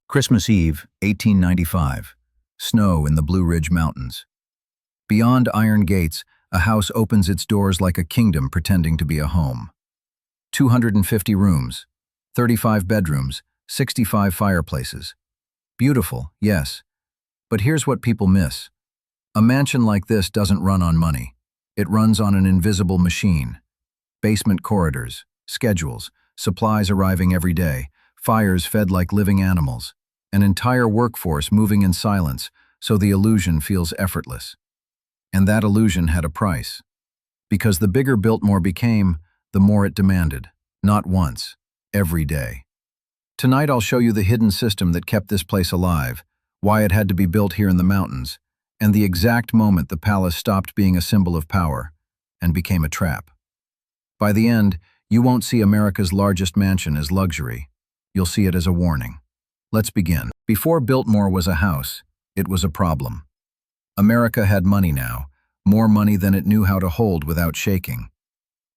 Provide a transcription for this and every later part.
Christmas Eve, 1895. Snow in the Blue Ridge Mountains. Beyond iron gates, a house opens its doors like a kingdom pretending to be a home. 250 rooms, 35 bedrooms, 65 fireplaces. Beautiful, yes. But here's what people miss. A mansion like this doesn't run on money. It runs on an invisible machine. Basement corridors, schedules, supplies arriving every day, fires fed like living animals, an entire workforce moving in silence so the illusion feels effortless. And that illusion had a price. Because the bigger Biltmore became, the more it demanded. Not once, every day. Tonight I'll show you the hidden system that kept this place alive, why it had to be built here in the mountains, and the exact moment the palace stopped being a symbol of power and became a trap. By the end, you won't see America's largest mansion as luxury. You'll see it as a warning. Let's begin. Before Biltmore was a house, it was a problem. America had money now, more money than it knew how to hold without shaking.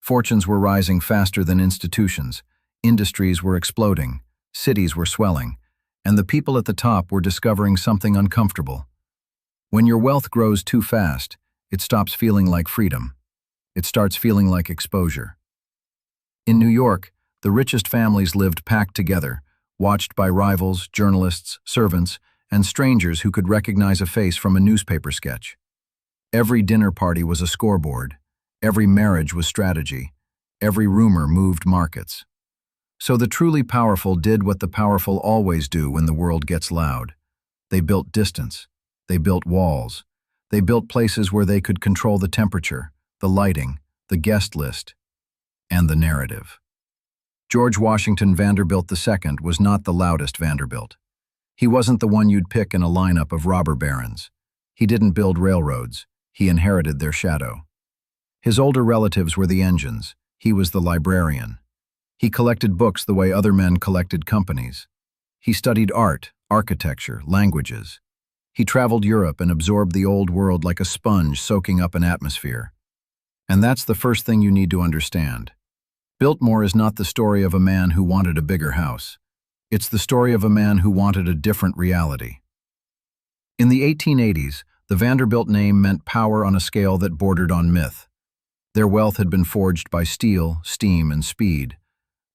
Fortunes were rising faster than institutions, industries were exploding, cities were swelling, and the people at the top were discovering something uncomfortable. When your wealth grows too fast, it stops feeling like freedom. It starts feeling like exposure. In New York, the richest families lived packed together, watched by rivals, journalists, servants, and strangers who could recognize a face from a newspaper sketch. Every dinner party was a scoreboard. Every marriage was strategy. Every rumor moved markets. So the truly powerful did what the powerful always do when the world gets loud. They built distance. They built walls. They built places where they could control the temperature, the lighting, the guest list, and the narrative. George Washington Vanderbilt II was not the loudest Vanderbilt. He wasn't the one you'd pick in a lineup of robber barons. He didn't build railroads. He inherited their shadow. His older relatives were the engines. He was the librarian. He collected books the way other men collected companies. He studied art, architecture, languages. He traveled Europe and absorbed the old world like a sponge soaking up an atmosphere. And that's the first thing you need to understand. Biltmore is not the story of a man who wanted a bigger house. It's the story of a man who wanted a different reality. In the 1880s, the Vanderbilt name meant power on a scale that bordered on myth. Their wealth had been forged by steel, steam, and speed.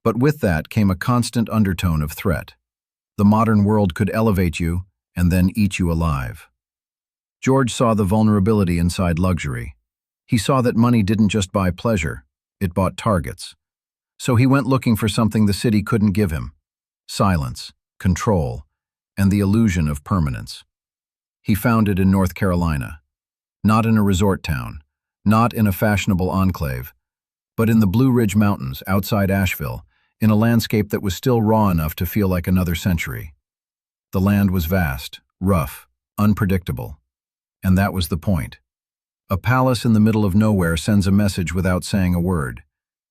But with that came a constant undertone of threat. The modern world could elevate you and then eat you alive. George saw the vulnerability inside luxury. He saw that money didn't just buy pleasure, it bought targets. So he went looking for something the city couldn't give him: silence, control, and the illusion of permanence. He found it in North Carolina, not in a resort town, not in a fashionable enclave, but in the Blue Ridge Mountains outside Asheville, in a landscape that was still raw enough to feel like another century. The land was vast, rough, unpredictable, and that was the point. A palace in the middle of nowhere sends a message without saying a word.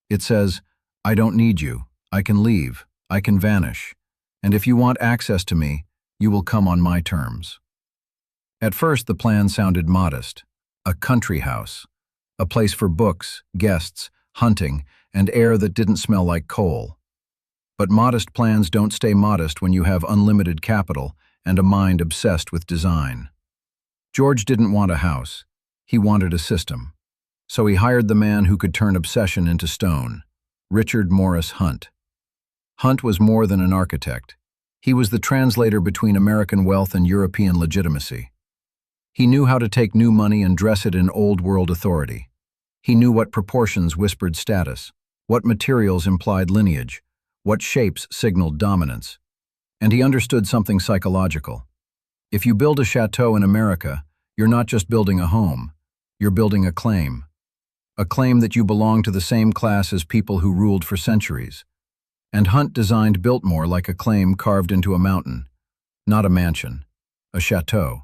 It says, "I don't need you. I can leave. I can vanish. And if you want access to me, you will come on my terms." At first, the plan sounded modest. A country house. A place for books, guests, hunting, and air that didn't smell like coal. But modest plans don't stay modest when you have unlimited capital and a mind obsessed with design. George didn't want a house. He wanted a system. So he hired the man who could turn obsession into stone, Richard Morris Hunt. Hunt was more than an architect. He was the translator between American wealth and European legitimacy. He knew how to take new money and dress it in old-world authority. He knew what proportions whispered status, what materials implied lineage, what shapes signaled dominance. And he understood something psychological. If you build a chateau in America, you're not just building a home, you're building a claim. A claim that you belong to the same class as people who ruled for centuries. And Hunt designed Biltmore like a claim carved into a mountain, not a mansion, a chateau.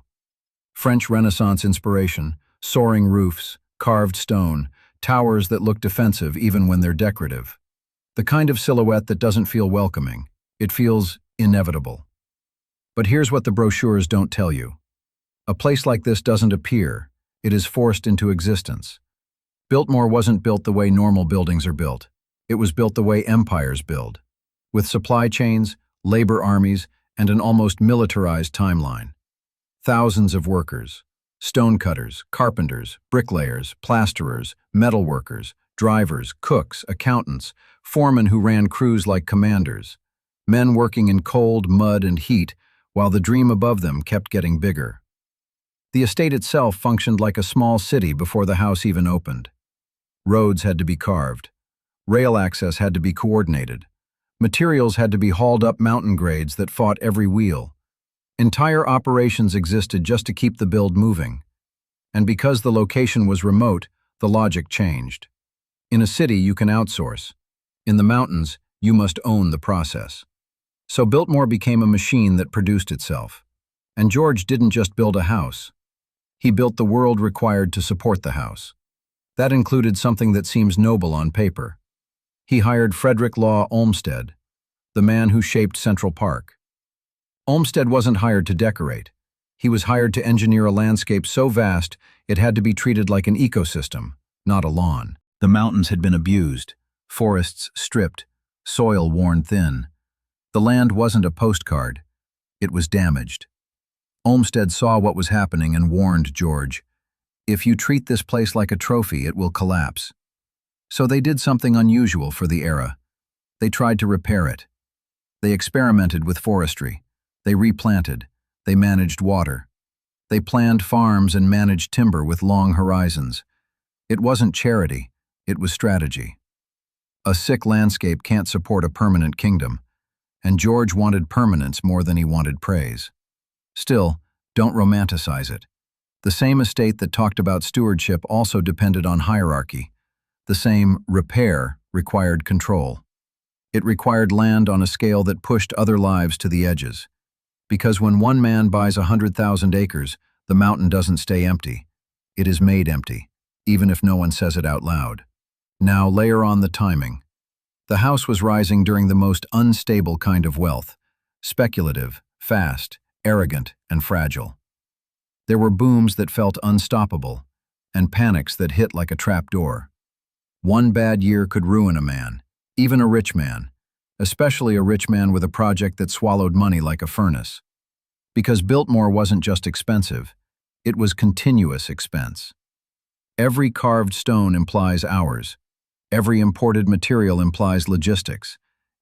French Renaissance inspiration, soaring roofs, carved stone, towers that look defensive even when they're decorative. The kind of silhouette that doesn't feel welcoming. It feels inevitable. But here's what the brochures don't tell you. A place like this doesn't appear, it is forced into existence. Biltmore wasn't built the way normal buildings are built. It was built the way empires build, with supply chains, labor armies, and an almost militarized timeline. Thousands of workers, stonecutters, carpenters, bricklayers, plasterers, metalworkers, drivers, cooks, accountants, foremen who ran crews like commanders, men working in cold, mud, and heat while the dream above them kept getting bigger. The estate itself functioned like a small city before the house even opened. Roads had to be carved. Rail access had to be coordinated. Materials had to be hauled up mountain grades that fought every wheel. Entire operations existed just to keep the build moving. And because the location was remote, the logic changed. In a city, you can outsource. In the mountains, you must own the process. So Biltmore became a machine that produced itself. And George didn't just build a house. He built the world required to support the house. That included something that seems noble on paper. He hired Frederick Law Olmsted, the man who shaped Central Park. Olmsted wasn't hired to decorate. He was hired to engineer a landscape so vast it had to be treated like an ecosystem, not a lawn. The mountains had been abused, forests stripped, soil worn thin. The land wasn't a postcard. It was damaged. Olmsted saw what was happening and warned George, "If you treat this place like a trophy, it will collapse." So they did something unusual for the era. They tried to repair it. They experimented with forestry. They replanted. They managed water. They planned farms and managed timber with long horizons. It wasn't charity. It was strategy. A sick landscape can't support a permanent kingdom, and George wanted permanence more than he wanted praise. Still, don't romanticize it. The same estate that talked about stewardship also depended on hierarchy. The same repair required control. It required land on a scale that pushed other lives to the edges. Because when one man buys 100,000 acres, the mountain doesn't stay empty. It is made empty, even if no one says it out loud. Now layer on the timing. The house was rising during the most unstable kind of wealth, speculative, fast, arrogant, and fragile. There were booms that felt unstoppable, and panics that hit like a trapdoor. One bad year could ruin a man, even a rich man, especially a rich man with a project that swallowed money like a furnace. Because Biltmore wasn't just expensive, it was continuous expense. Every carved stone implies hours. Every imported material implies logistics.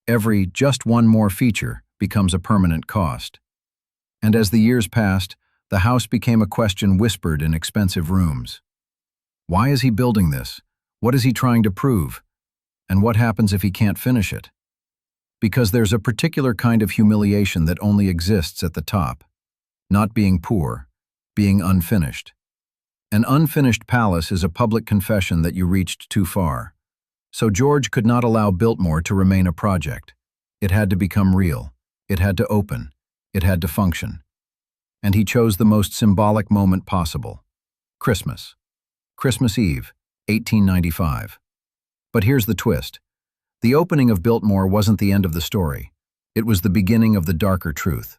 Every just one more feature becomes a permanent cost. And as the years passed, the house became a question whispered in expensive rooms. Why is he building this? What is he trying to prove? And what happens if he can't finish it? Because there's a particular kind of humiliation that only exists at the top. Not being poor, being unfinished. An unfinished palace is a public confession that you reached too far. So George could not allow Biltmore to remain a project. It had to become real. It had to open. It had to function. And he chose the most symbolic moment possible. Christmas. Christmas Eve, 1895. But here's the twist. The opening of Biltmore wasn't the end of the story. It was the beginning of the darker truth.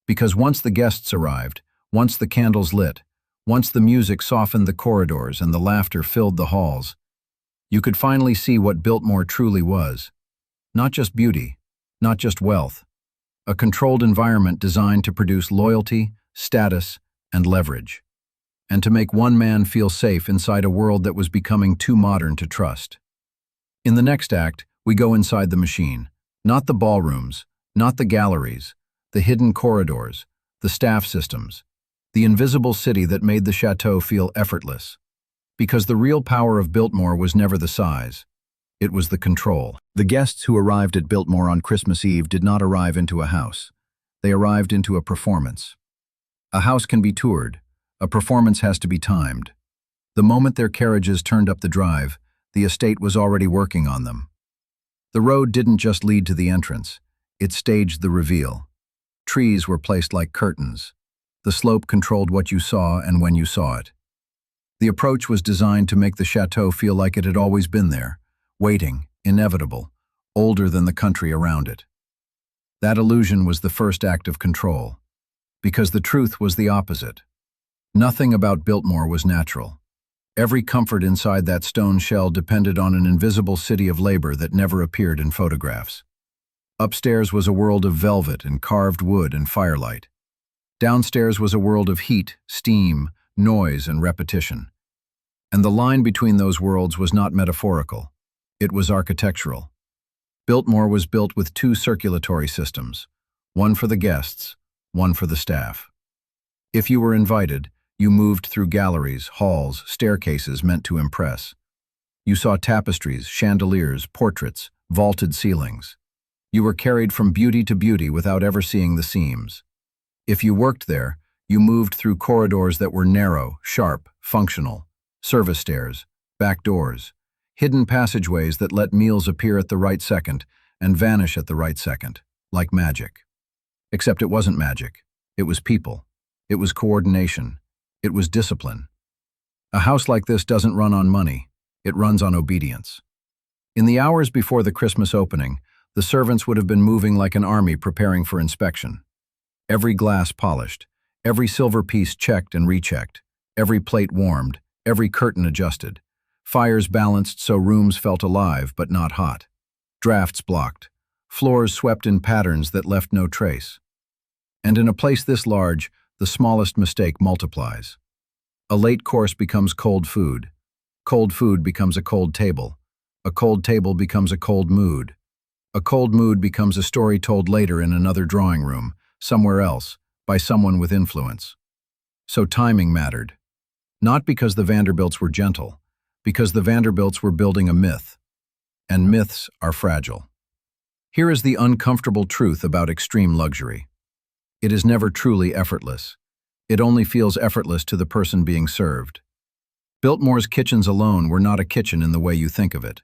Because once the guests arrived, once the candles lit, once the music softened the corridors and the laughter filled the halls, you could finally see what Biltmore truly was. Not just beauty, not just wealth. A controlled environment designed to produce loyalty, status, and leverage. And to make one man feel safe inside a world that was becoming too modern to trust. In the next act, we go inside the machine. Not the ballrooms, not the galleries, the hidden corridors, the staff systems, the invisible city that made the chateau feel effortless. Because the real power of Biltmore was never the size. It was the control. The guests who arrived at Biltmore on Christmas Eve did not arrive into a house. They arrived into a performance. A house can be toured. A performance has to be timed. The moment their carriages turned up the drive, the estate was already working on them. The road didn't just lead to the entrance. It staged the reveal. Trees were placed like curtains. The slope controlled what you saw and when you saw it. The approach was designed to make the chateau feel like it had always been there, waiting, inevitable, older than the country around it. That illusion was the first act of control, because the truth was the opposite. Nothing about Biltmore was natural. Every comfort inside that stone shell depended on an invisible city of labor that never appeared in photographs. Upstairs was a world of velvet and carved wood and firelight. Downstairs was a world of heat, steam, noise, and repetition. And the line between those worlds was not metaphorical. It was architectural. Biltmore was built with two circulatory systems, one for the guests, one for the staff. If you were invited, you moved through galleries, halls, staircases meant to impress. You saw tapestries, chandeliers, portraits, vaulted ceilings. You were carried from beauty to beauty without ever seeing the seams. If you worked there, you moved through corridors that were narrow, sharp, functional, service stairs, back doors, hidden passageways that let meals appear at the right second and vanish at the right second, like magic. Except it wasn't magic. It was people. It was coordination. It was discipline. A house like this doesn't run on money. It runs on obedience. In the hours before the Christmas opening, the servants would have been moving like an army preparing for inspection. Every glass polished, every silver piece checked and rechecked, every plate warmed, every curtain adjusted, fires balanced so rooms felt alive but not hot, drafts blocked, floors swept in patterns that left no trace. And in a place this large, the smallest mistake multiplies. A late course becomes cold food becomes a cold table becomes a cold mood becomes a story told later in another drawing room, somewhere else, by someone with influence. So timing mattered. Not because the Vanderbilts were gentle, because the Vanderbilts were building a myth. And myths are fragile. Here is the uncomfortable truth about extreme luxury. It is never truly effortless. It only feels effortless to the person being served. Biltmore's kitchens alone were not a kitchen in the way you think of it.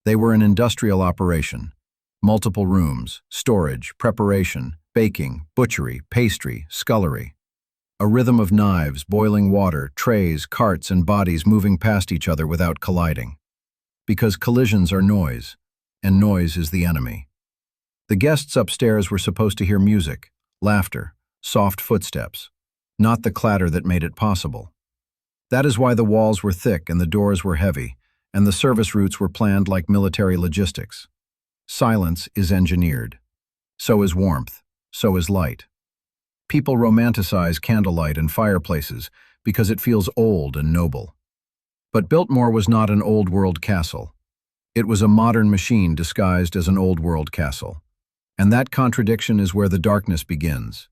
They were an industrial operation. Multiple rooms, storage, preparation, baking, butchery, pastry, scullery. A rhythm of knives, boiling water, trays, carts, and bodies moving past each other without colliding. Because collisions are noise, and noise is the enemy. The guests upstairs were supposed to hear music, laughter, soft footsteps, not the clatter that made it possible. That is why the walls were thick and the doors were heavy, and the service routes were planned like military logistics. Silence is engineered. So is warmth. So is light. People romanticize candlelight and fireplaces because it feels old and noble. But Biltmore was not an old-world castle. It was a modern machine disguised as an old-world castle. And that contradiction is where the darkness begins.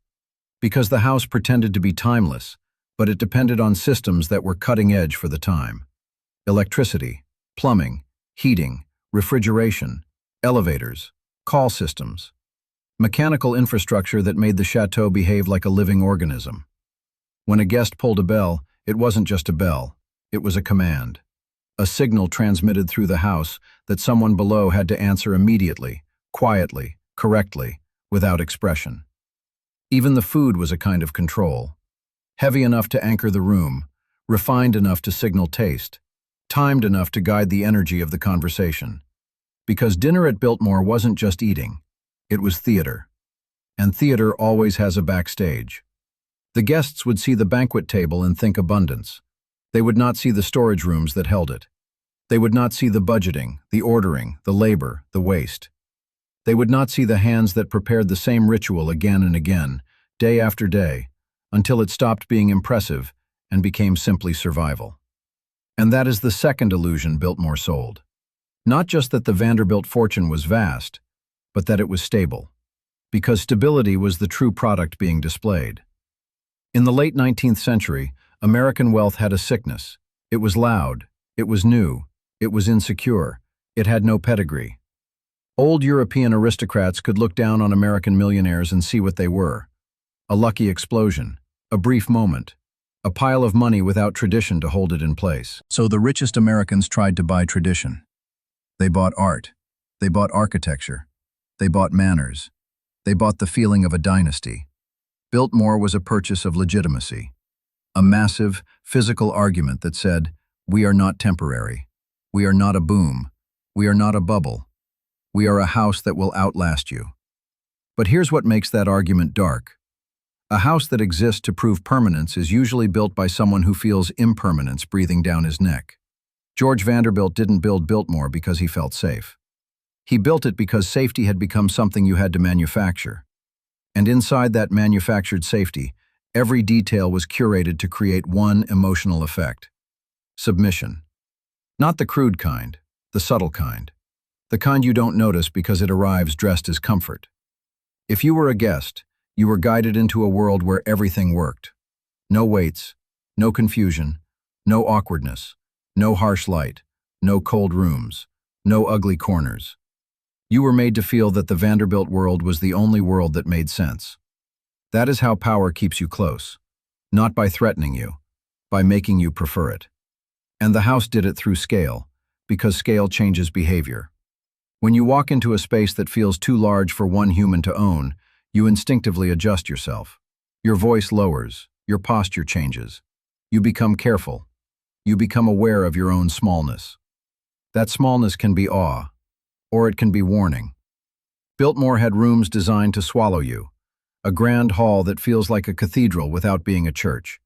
Because the house pretended to be timeless, but it depended on systems that were cutting edge for the time. Electricity, plumbing, heating, refrigeration, elevators, call systems. Mechanical infrastructure that made the chateau behave like a living organism. When a guest pulled a bell, it wasn't just a bell, it was a command. A signal transmitted through the house that someone below had to answer immediately, quietly, correctly, without expression. Even the food was a kind of control. Heavy enough to anchor the room, refined enough to signal taste, timed enough to guide the energy of the conversation. Because dinner at Biltmore wasn't just eating. It was theater. And theater always has a backstage. The guests would see the banquet table and think abundance. They would not see the storage rooms that held it. They would not see the budgeting, the ordering, the labor, the waste. They would not see the hands that prepared the same ritual again and again, day after day, until it stopped being impressive and became simply survival. And that is the second illusion Biltmore sold. Not just that the Vanderbilt fortune was vast, but that it was stable, because stability was the true product being displayed. In the late 19th century, American wealth had a sickness. It was loud, it was new, it was insecure, it had no pedigree. Old European aristocrats could look down on American millionaires and see what they were. A lucky explosion, a brief moment, a pile of money without tradition to hold it in place. So the richest Americans tried to buy tradition. They bought art, they bought architecture, they bought manners, they bought the feeling of a dynasty. Biltmore was a purchase of legitimacy, a massive, physical argument that said, we are not temporary, we are not a boom, we are not a bubble, we are a house that will outlast you. But here's what makes that argument dark. A house that exists to prove permanence is usually built by someone who feels impermanence breathing down his neck. George Vanderbilt didn't build Biltmore because he felt safe. He built it because safety had become something you had to manufacture. And inside that manufactured safety, every detail was curated to create one emotional effect: submission. Not the crude kind, the subtle kind. The kind you don't notice because it arrives dressed as comfort. If you were a guest, you were guided into a world where everything worked. No waits, no confusion, no awkwardness, no harsh light, no cold rooms, no ugly corners. You were made to feel that the Vanderbilt world was the only world that made sense. That is how power keeps you close. Not by threatening you, by making you prefer it. And the house did it through scale, because scale changes behavior. When you walk into a space that feels too large for one human to own, you instinctively adjust yourself. Your voice lowers, your posture changes. You become careful. You become aware of your own smallness. That smallness can be awe, or it can be warning. Biltmore had rooms designed to swallow you, a grand hall that feels like a cathedral without being a church,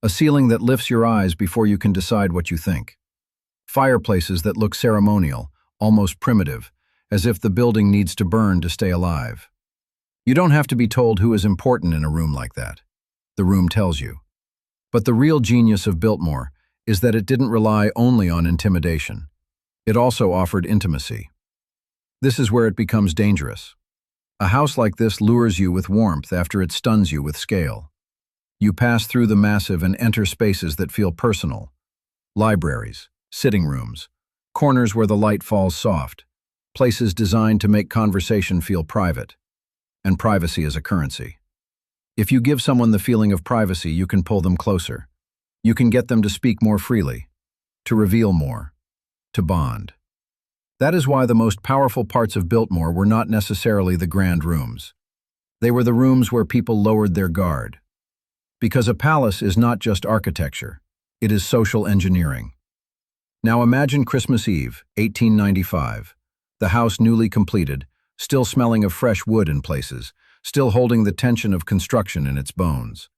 a ceiling that lifts your eyes before you can decide what you think, fireplaces that look ceremonial, almost primitive, as if the building needs to burn to stay alive. You don't have to be told who is important in a room like that. The room tells you. But the real genius of Biltmore is that it didn't rely only on intimidation. It also offered intimacy. This is where it becomes dangerous. A house like this lures you with warmth after it stuns you with scale. You pass through the massive and enter spaces that feel personal. Libraries, sitting rooms, corners where the light falls soft, places designed to make conversation feel private. And privacy is a currency. If you give someone the feeling of privacy, you can pull them closer. You can get them to speak more freely, to reveal more, to bond. That is why the most powerful parts of Biltmore were not necessarily the grand rooms. They were the rooms where people lowered their guard. Because a palace is not just architecture, it is social engineering. Now imagine Christmas Eve, 1895, the house newly completed, still smelling of fresh wood in places, still holding the tension of construction in its bones.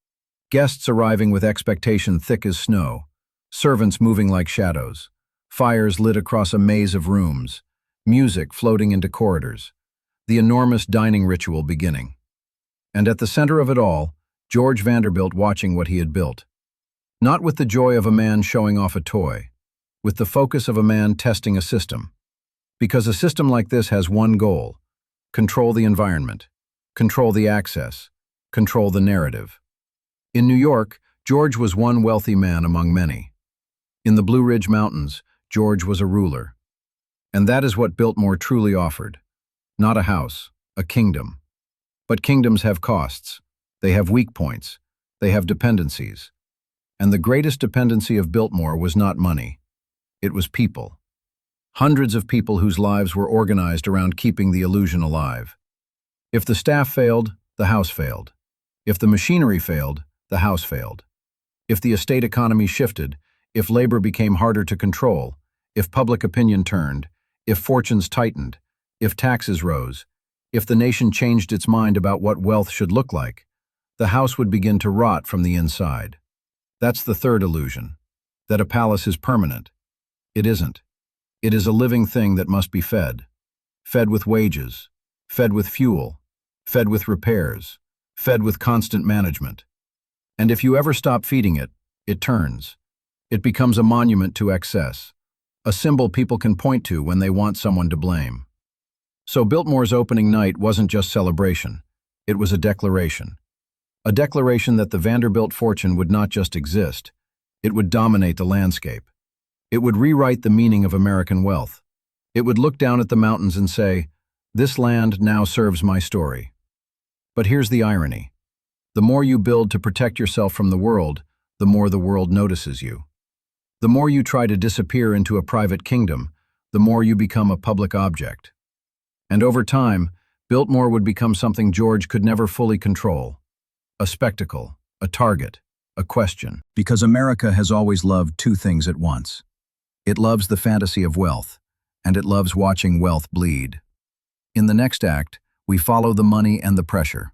Guests arriving with expectation thick as snow, servants moving like shadows, fires lit across a maze of rooms, music floating into corridors, the enormous dining ritual beginning. And at the center of it all, George Vanderbilt watching what he had built. Not with the joy of a man showing off a toy, with the focus of a man testing a system. Because a system like this has one goal: control the environment, control the access, control the narrative. In New York, George was one wealthy man among many. In the Blue Ridge Mountains, George was a ruler. And that is what Biltmore truly offered. Not a house, a kingdom. But kingdoms have costs. They have weak points. They have dependencies. And the greatest dependency of Biltmore was not money. It was people. Hundreds of people whose lives were organized around keeping the illusion alive. If the staff failed, the house failed. If the machinery failed, the house failed. If the estate economy shifted, if labor became harder to control, if public opinion turned, if fortunes tightened, if taxes rose, if the nation changed its mind about what wealth should look like, the house would begin to rot from the inside. That's the third illusion, that a palace is permanent. It isn't. It is a living thing that must be fed. Fed with wages, fed with fuel, fed with repairs, fed with constant management. And if you ever stop feeding it, it turns. It becomes a monument to excess, a symbol people can point to when they want someone to blame. So Biltmore's opening night wasn't just celebration, it was a declaration. A declaration that the Vanderbilt fortune would not just exist, it would dominate the landscape. It would rewrite the meaning of American wealth. It would look down at the mountains and say, "This land now serves my story." But here's the irony. The more you build to protect yourself from the world, the more the world notices you. The more you try to disappear into a private kingdom, the more you become a public object. And over time, Biltmore would become something George could never fully control. A spectacle, a target, a question. Because America has always loved two things at once. It loves the fantasy of wealth, and it loves watching wealth bleed. In the next act, we follow the money and the pressure.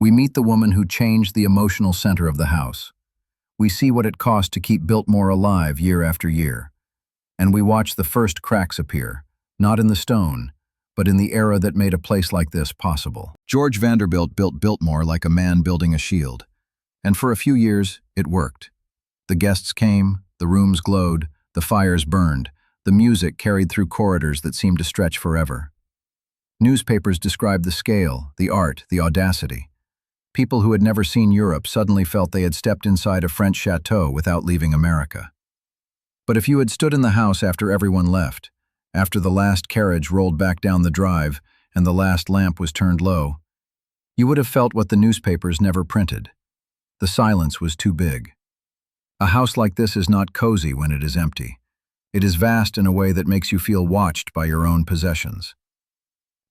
We meet the woman who changed the emotional center of the house. We see what it cost to keep Biltmore alive year after year. And we watch the first cracks appear, not in the stone, but in the era that made a place like this possible. George Vanderbilt built Biltmore like a man building a shield. And for a few years, it worked. The guests came, the rooms glowed, the fires burned, the music carried through corridors that seemed to stretch forever. Newspapers described the scale, the art, the audacity. People who had never seen Europe suddenly felt they had stepped inside a French chateau without leaving America. But if you had stood in the house after everyone left, after the last carriage rolled back down the drive and the last lamp was turned low, you would have felt what the newspapers never printed. The silence was too big. A house like this is not cozy when it is empty. It is vast in a way that makes you feel watched by your own possessions.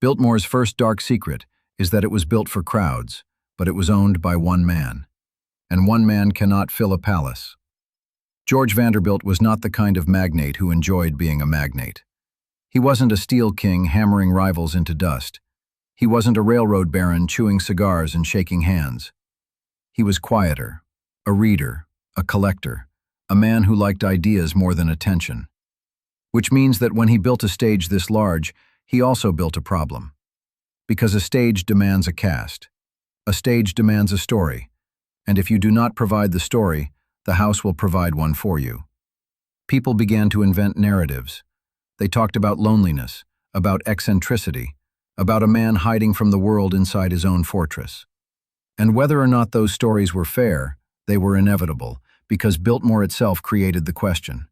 Biltmore's first dark secret is that it was built for crowds, but it was owned by one man. And one man cannot fill a palace. George Vanderbilt was not the kind of magnate who enjoyed being a magnate. He wasn't a steel king hammering rivals into dust. He wasn't a railroad baron chewing cigars and shaking hands. He was quieter, a reader, a collector, a man who liked ideas more than attention. Which means that when he built a stage this large, he also built a problem. Because a stage demands a cast. A stage demands a story. And if you do not provide the story, the house will provide one for you. People began to invent narratives. They talked about loneliness, about eccentricity, about a man hiding from the world inside his own fortress. And whether or not those stories were fair, they were inevitable, because Biltmore itself created the question.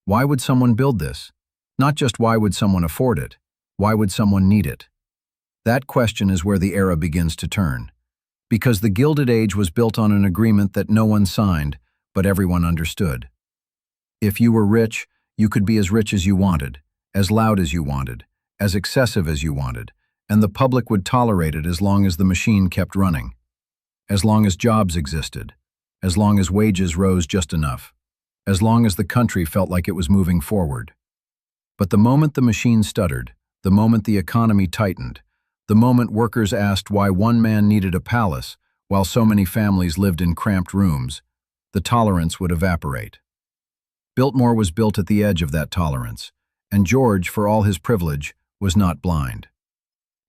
Why would someone build this? Not just why would someone afford it, why would someone need it? That question is where the era begins to turn. Because the Gilded Age was built on an agreement that no one signed, but everyone understood. If you were rich, you could be as rich as you wanted, as loud as you wanted, as excessive as you wanted, and the public would tolerate it as long as the machine kept running, as long as jobs existed, as long as wages rose just enough, as long as the country felt like it was moving forward. But the moment the machine stuttered, the moment the economy tightened, the moment workers asked why one man needed a palace while so many families lived in cramped rooms, the tolerance would evaporate. Biltmore was built at the edge of that tolerance, and George, for all his privilege, was not blind.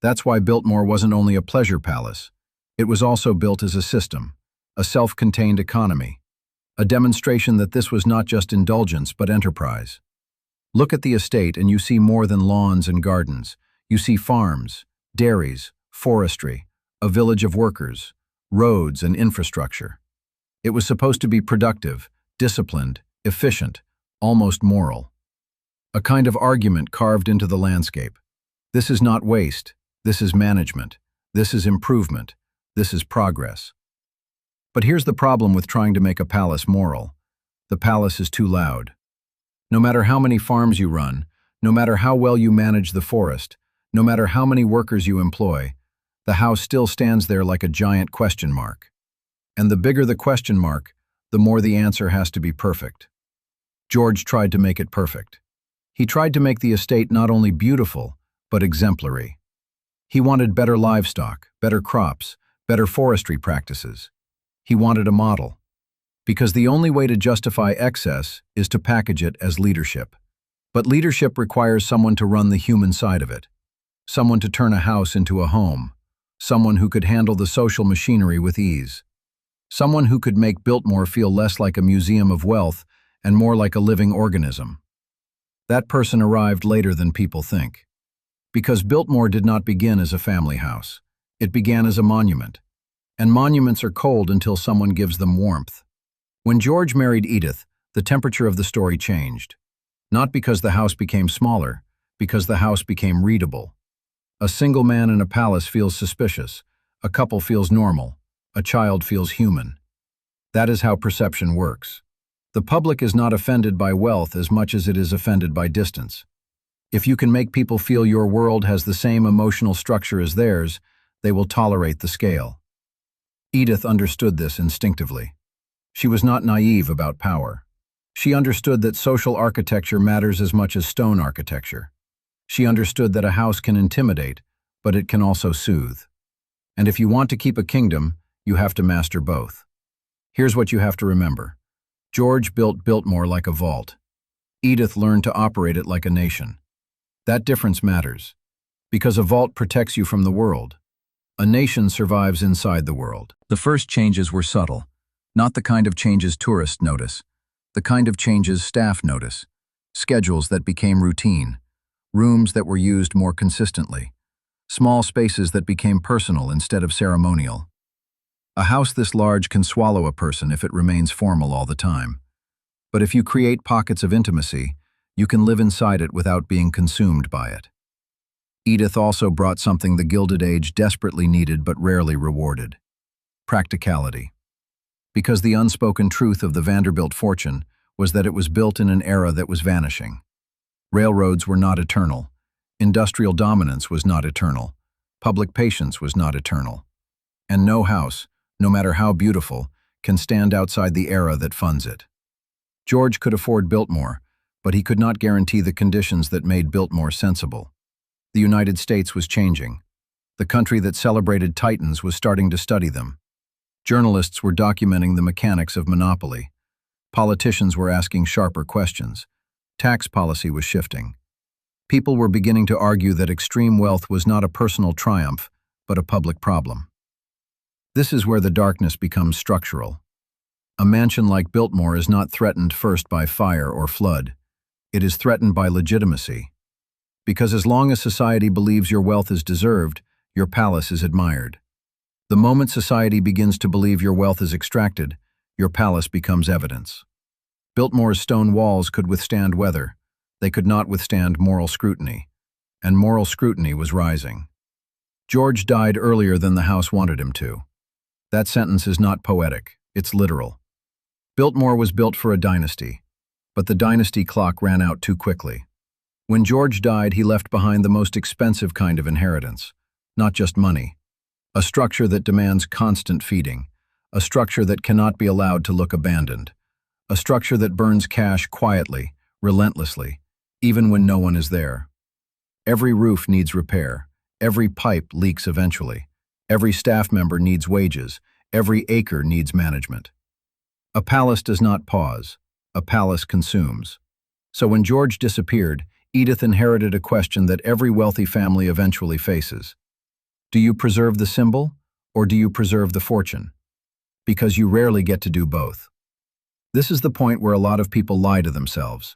That's why Biltmore wasn't only a pleasure palace. It was also built as a system, a self-contained economy, a demonstration that this was not just indulgence but enterprise. Look at the estate and you see more than lawns and gardens. You see farms, dairies, forestry, a village of workers, roads and infrastructure. It was supposed to be productive, disciplined, efficient, almost moral. A kind of argument carved into the landscape. This is not waste, this is management, this is improvement, this is progress. But here's the problem with trying to make a palace moral. The palace is too loud. No matter how many farms you run, no matter how well you manage the forest, no matter how many workers you employ, the house still stands there like a giant question mark. And the bigger the question mark, the more the answer has to be perfect. George tried to make it perfect. He tried to make the estate not only beautiful, but exemplary. He wanted better livestock, better crops, better forestry practices. He wanted a model. Because the only way to justify excess is to package it as leadership. But leadership requires someone to run the human side of it. Someone to turn a house into a home. Someone who could handle the social machinery with ease. Someone who could make Biltmore feel less like a museum of wealth and more like a living organism. That person arrived later than people think. Because Biltmore did not begin as a family house. It began as a monument. And monuments are cold until someone gives them warmth. When George married Edith, the temperature of the story changed. Not because the house became smaller, because the house became readable. A single man in a palace feels suspicious. A couple feels normal. A child feels human. That is how perception works. The public is not offended by wealth as much as it is offended by distance. If you can make people feel your world has the same emotional structure as theirs, they will tolerate the scale. Edith understood this instinctively. She was not naive about power. She understood that social architecture matters as much as stone architecture. She understood that a house can intimidate, but it can also soothe. And if you want to keep a kingdom, you have to master both. Here's what you have to remember. George built Biltmore like a vault. Edith learned to operate it like a nation. That difference matters. Because a vault protects you from the world. A nation survives inside the world. The first changes were subtle, not the kind of changes tourists notice, the kind of changes staff notice, schedules that became routine, rooms that were used more consistently, small spaces that became personal instead of ceremonial. A house this large can swallow a person if it remains formal all the time. But if you create pockets of intimacy, you can live inside it without being consumed by it. Edith also brought something the Gilded Age desperately needed but rarely rewarded: practicality. Because the unspoken truth of the Vanderbilt fortune was that it was built in an era that was vanishing. Railroads were not eternal. Industrial dominance was not eternal. Public patience was not eternal. And no house, no matter how beautiful, can stand outside the era that funds it. George could afford Biltmore, but he could not guarantee the conditions that made Biltmore sensible. The United States was changing. The country that celebrated titans was starting to study them. Journalists were documenting the mechanics of monopoly. Politicians were asking sharper questions. Tax policy was shifting. People were beginning to argue that extreme wealth was not a personal triumph, but a public problem. This is where the darkness becomes structural. A mansion like Biltmore is not threatened first by fire or flood. It is threatened by legitimacy. Because as long as society believes your wealth is deserved, your palace is admired. The moment society begins to believe your wealth is extracted, your palace becomes evidence. Biltmore's stone walls could withstand weather. They could not withstand moral scrutiny. And moral scrutiny was rising. George died earlier than the house wanted him to. That sentence is not poetic, it's literal. Biltmore was built for a dynasty, but the dynasty clock ran out too quickly. When George died, he left behind the most expensive kind of inheritance, not just money. A structure that demands constant feeding, a structure that cannot be allowed to look abandoned, a structure that burns cash quietly, relentlessly, even when no one is there. Every roof needs repair, every pipe leaks eventually, every staff member needs wages, every acre needs management. A palace does not pause, a palace consumes. So when George disappeared, Edith inherited a question that every wealthy family eventually faces. Do you preserve the symbol, or do you preserve the fortune? Because you rarely get to do both. This is the point where a lot of people lie to themselves.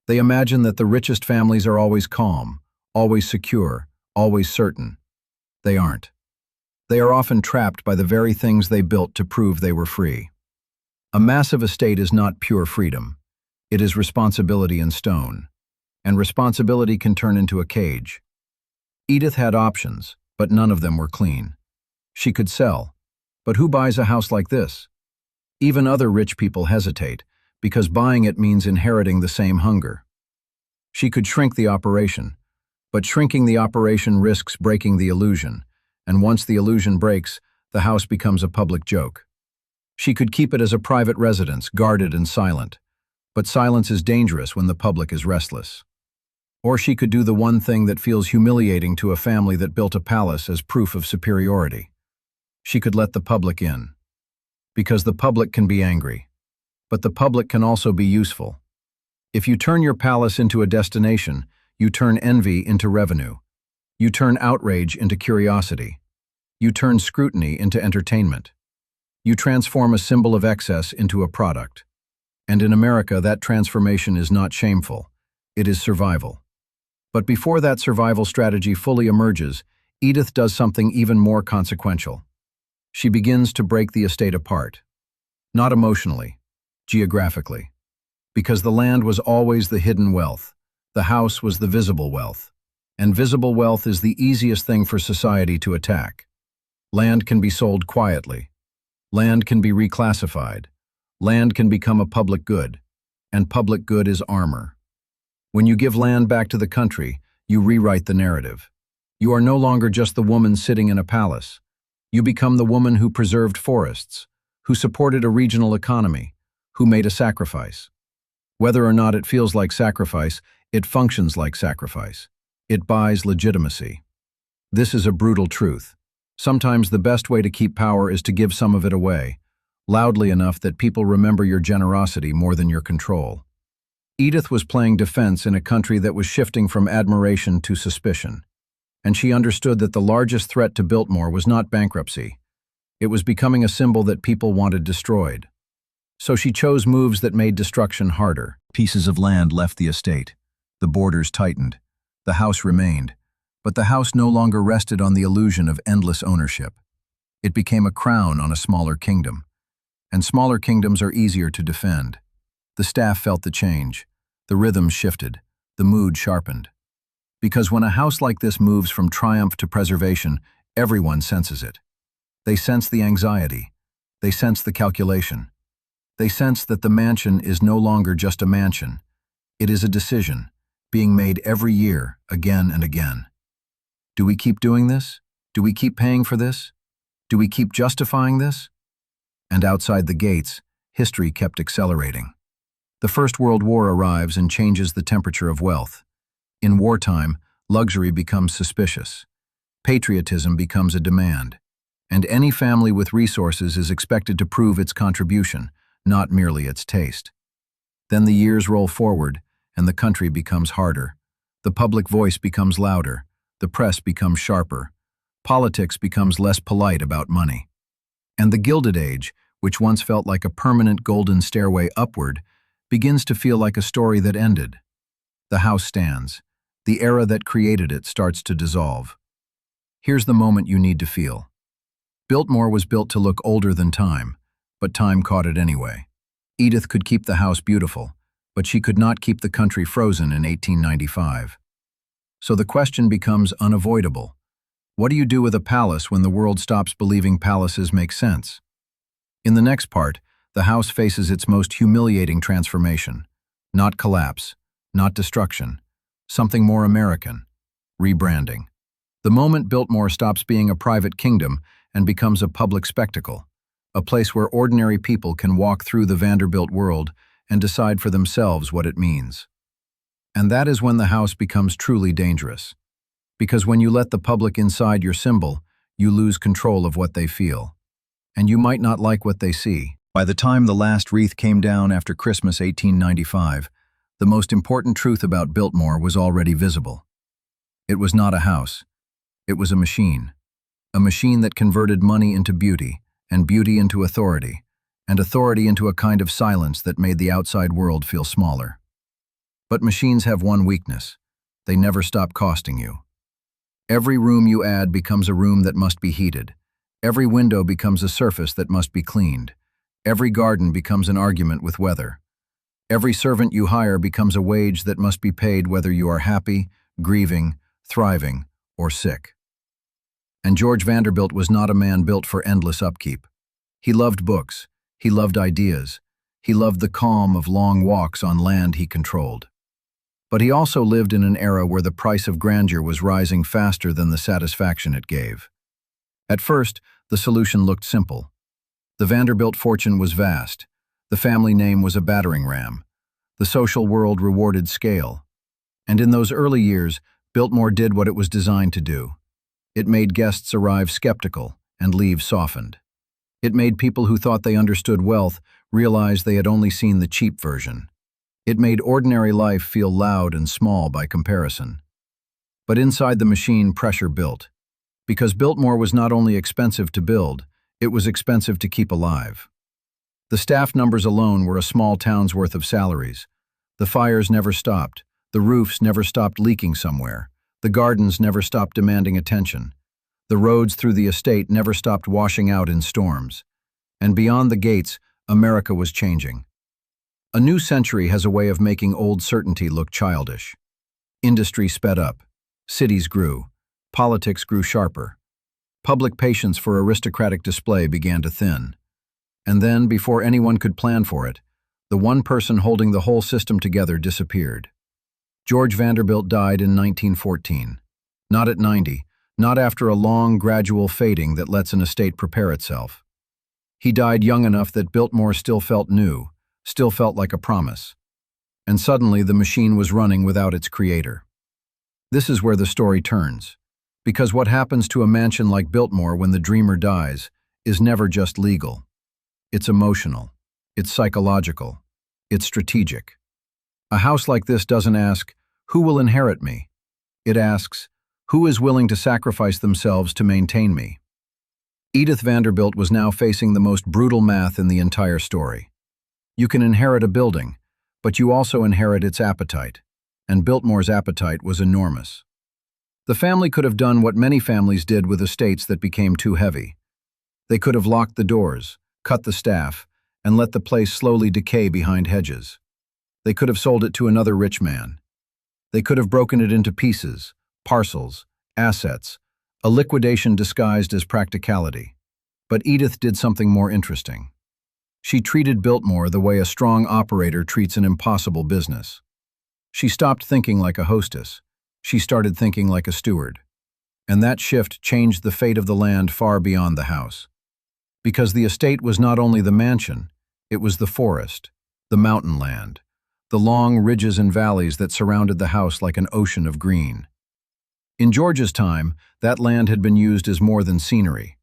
They imagine that the richest families are always calm, always secure, always certain. They aren't. They are often trapped by the very things they built to prove they were free. A massive estate is not pure freedom. It is responsibility in stone. And responsibility can turn into a cage. Edith had options, but none of them were clean. She could sell, but who buys a house like this? Even other rich people hesitate, because buying it means inheriting the same hunger. She could shrink the operation, but shrinking the operation risks breaking the illusion, and once the illusion breaks, the house becomes a public joke. She could keep it as a private residence, guarded and silent, but silence is dangerous when the public is restless. Or she could do the one thing that feels humiliating to a family that built a palace as proof of superiority. She could let the public in. Because the public can be angry. But the public can also be useful. If you turn your palace into a destination, you turn envy into revenue. You turn outrage into curiosity. You turn scrutiny into entertainment. You transform a symbol of excess into a product. And in America, that transformation is not shameful. It is survival. But before that survival strategy fully emerges, Edith does something even more consequential. She begins to break the estate apart. Not emotionally, geographically. Because the land was always the hidden wealth. The house was the visible wealth. And visible wealth is the easiest thing for society to attack. Land can be sold quietly. Land can be reclassified. Land can become a public good. And public good is armor. When you give land back to the country, you rewrite the narrative. You are no longer just the woman sitting in a palace. You become the woman who preserved forests, who supported a regional economy, who made a sacrifice. Whether or not it feels like sacrifice, it functions like sacrifice. It buys legitimacy. This is a brutal truth. Sometimes the best way to keep power is to give some of it away, loudly enough that people remember your generosity more than your control. Edith was playing defense in a country that was shifting from admiration to suspicion. and she understood that the largest threat to Biltmore was not bankruptcy. It was becoming a symbol that people wanted destroyed. So she chose moves that made destruction harder. Pieces of land left the estate. The borders tightened. The house remained. But the house no longer rested on the illusion of endless ownership. It became a crown on a smaller kingdom. And smaller kingdoms are easier to defend. The staff felt the change. The rhythm shifted. The mood sharpened. Because when a house like this moves from triumph to preservation, everyone senses it. They sense the anxiety. They sense the calculation. They sense that the mansion is no longer just a mansion. It is a decision, being made every year, again and again. Do we keep doing this? Do we keep paying for this? Do we keep justifying this? And outside the gates, history kept accelerating. The First World War arrives and changes the temperature of wealth. In wartime, luxury becomes suspicious. Patriotism becomes a demand. And any family with resources is expected to prove its contribution, not merely its taste. Then the years roll forward, and the country becomes harder. The public voice becomes louder. The press becomes sharper. Politics becomes less polite about money. And the Gilded Age, which once felt like a permanent golden stairway upward, begins to feel like a story that ended. The house stands. The era that created it starts to dissolve. Here's the moment you need to feel. Biltmore was built to look older than time, but time caught it anyway. Edith could keep the house beautiful, but she could not keep the country frozen in 1895. So the question becomes unavoidable. What do you do with a palace when the world stops believing palaces make sense? In the next part, the house faces its most humiliating transformation. Not collapse, not destruction, something more American: rebranding. The moment Biltmore stops being a private kingdom and becomes a public spectacle, a place where ordinary people can walk through the Vanderbilt world and decide for themselves what it means. And that is when the house becomes truly dangerous. Because when you let the public inside your symbol, you lose control of what they feel. And you might not like what they see. By the time the last wreath came down after Christmas 1895, the most important truth about Biltmore was already visible. It was not a house. It was a machine. A machine that converted money into beauty, and beauty into authority, and authority into a kind of silence that made the outside world feel smaller. But machines have one weakness: they never stop costing you. Every room you add becomes a room that must be heated. Every window becomes a surface that must be cleaned. Every garden becomes an argument with weather. Every servant you hire becomes a wage that must be paid whether you are happy, grieving, thriving, or sick. And George Vanderbilt was not a man built for endless upkeep. He loved books. He loved ideas. He loved the calm of long walks on land he controlled. But he also lived in an era where the price of grandeur was rising faster than the satisfaction it gave. At first, the solution looked simple. The Vanderbilt fortune was vast. The family name was a battering ram. The social world rewarded scale. And in those early years, Biltmore did what it was designed to do. It made guests arrive skeptical and leave softened. It made people who thought they understood wealth realize they had only seen the cheap version. It made ordinary life feel loud and small by comparison. But inside the machine, pressure built. Because Biltmore was not only expensive to build, it was expensive to keep alive. The staff numbers alone were a small town's worth of salaries. The fires never stopped. The roofs never stopped leaking somewhere. The gardens never stopped demanding attention. The roads through the estate never stopped washing out in storms. And beyond the gates, America was changing. A new century has a way of making old certainty look childish. Industry sped up. Cities grew. Politics grew sharper. Public patience for aristocratic display began to thin. And then, before anyone could plan for it, the one person holding the whole system together disappeared. George Vanderbilt died in 1914. Not at 90, not after a long, gradual fading that lets an estate prepare itself. He died young enough that Biltmore still felt new, still felt like a promise. And suddenly the machine was running without its creator. This is where the story turns. Because what happens to a mansion like Biltmore when the dreamer dies is never just legal. It's emotional. It's psychological. It's strategic. A house like this doesn't ask, "Who will inherit me?" It asks, Who is willing to sacrifice themselves to maintain me? Edith Vanderbilt was now facing the most brutal math in the entire story. You can inherit a building, but you also inherit its appetite, and Biltmore's appetite was enormous. The family could have done what many families did with estates that became too heavy. They could have locked the doors, cut the staff, and let the place slowly decay behind hedges. They could have sold it to another rich man. They could have broken it into pieces, parcels, assets, a liquidation disguised as practicality. But Edith did something more interesting. She treated Biltmore the way a strong operator treats an impossible business. She stopped thinking like a hostess. She started thinking like a steward. And that shift changed the fate of the land far beyond the house. Because the estate was not only the mansion, it was the forest, the mountain land, the long ridges and valleys that surrounded the house like an ocean of green. In George's time, that land had been used as more than scenery.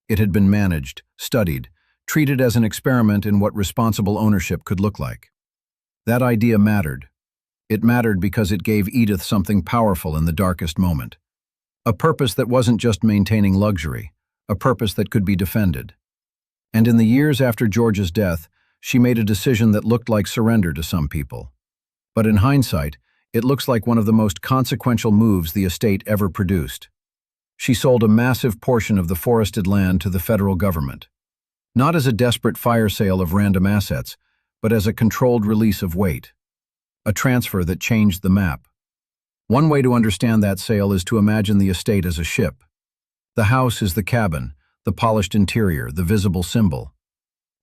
It had been managed, studied, treated as an experiment in what responsible ownership could look like. That idea mattered. It mattered because it gave Edith something powerful in the darkest moment. A purpose that wasn't just maintaining luxury, a purpose that could be defended. And in the years after George's death, she made a decision that looked like surrender to some people. But in hindsight, it looks like one of the most consequential moves the estate ever produced. She sold a massive portion of the forested land to the federal government. Not as a desperate fire sale of random assets, but as a controlled release of weight. A transfer that changed the map. One way to understand that sale is to imagine the estate as a ship. The house is the cabin, the polished interior, the visible symbol.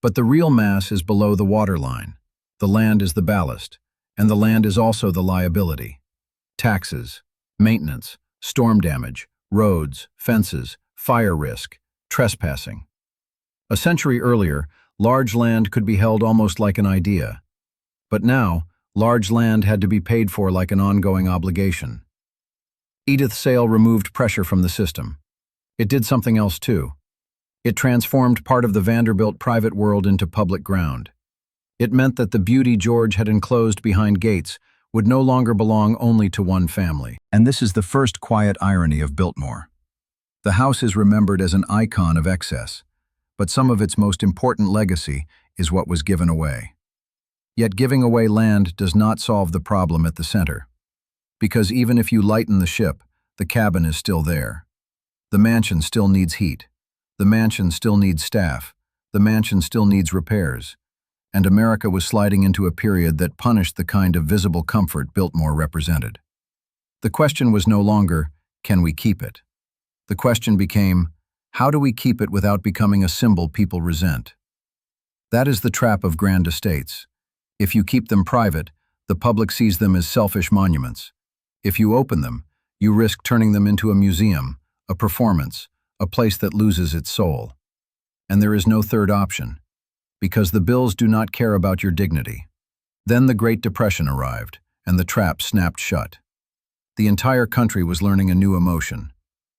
But the real mass is below the waterline. The land is the ballast, and the land is also the liability. Taxes, maintenance, storm damage, roads, fences, fire risk, trespassing. A century earlier, large land could be held almost like an idea. But now, large land had to be paid for like an ongoing obligation. Edith's sale removed pressure from the system. It did something else too. It transformed part of the Vanderbilt private world into public ground. It meant that the beauty George had enclosed behind gates would no longer belong only to one family. And this is the first quiet irony of Biltmore. The house is remembered as an icon of excess, but some of its most important legacy is what was given away. Yet giving away land does not solve the problem at the center. Because even if you lighten the ship, the cabin is still there. The mansion still needs heat. The mansion still needs staff. The mansion still needs repairs. And America was sliding into a period that punished the kind of visible comfort Biltmore represented. The question was no longer, can we keep it? The question became, how do we keep it without becoming a symbol people resent? That is the trap of grand estates. If you keep them private, the public sees them as selfish monuments. If you open them, you risk turning them into a museum, a performance, a place that loses its soul. And there is no third option, because the bills do not care about your dignity. Then the Great Depression arrived, and the trap snapped shut. The entire country was learning a new emotion: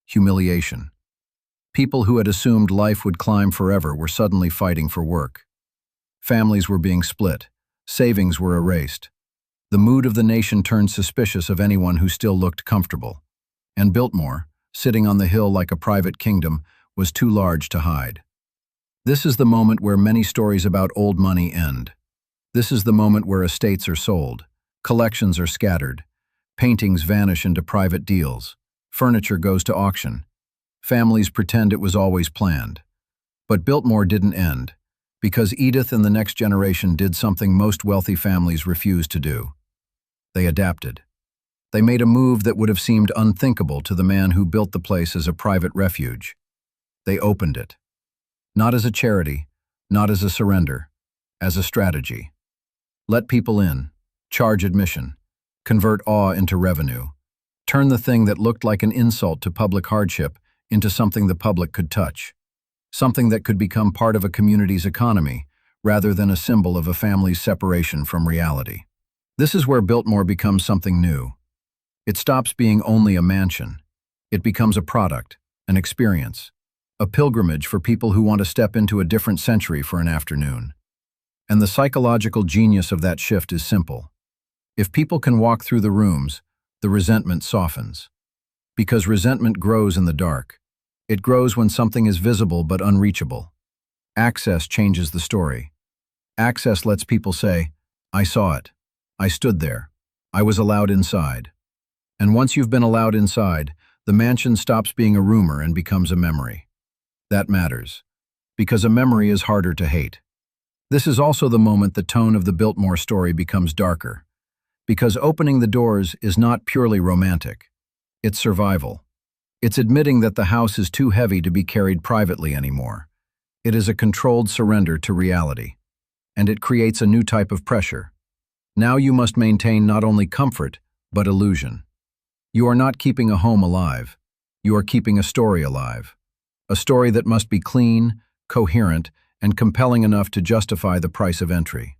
humiliation. People who had assumed life would climb forever were suddenly fighting for work. Families were being split. Savings were erased. The mood of the nation turned suspicious of anyone who still looked comfortable. And Biltmore, sitting on the hill like a private kingdom, was too large to hide. This is the moment where many stories about old money end. This is the moment where estates are sold, collections are scattered, paintings vanish into private deals, furniture goes to auction. Families pretend it was always planned. But Biltmore didn't end, because Edith and the next generation did something most wealthy families refused to do. They adapted. They made a move that would have seemed unthinkable to the man who built the place as a private refuge. They opened it. Not as a charity, not as a surrender, as a strategy. Let people in, charge admission, convert awe into revenue, turn the thing that looked like an insult to public hardship into something the public could touch, something that could become part of a community's economy rather than a symbol of a family's separation from reality. This is where Biltmore becomes something new. It stops being only a mansion. It becomes a product, an experience, a pilgrimage for people who want to step into a different century for an afternoon. And the psychological genius of that shift is simple. If people can walk through the rooms, the resentment softens. Because resentment grows in the dark. It grows when something is visible but unreachable. Access changes the story. Access lets people say, I saw it. I stood there. I was allowed inside. And once you've been allowed inside, the mansion stops being a rumor and becomes a memory. That matters, because a memory is harder to hate. This is also the moment the tone of the Biltmore story becomes darker, because opening the doors is not purely romantic. It's survival. It's admitting that the house is too heavy to be carried privately anymore. It is a controlled surrender to reality. And it creates a new type of pressure. Now you must maintain not only comfort, but illusion. You are not keeping a home alive. You are keeping a story alive. A story that must be clean, coherent, and compelling enough to justify the price of entry.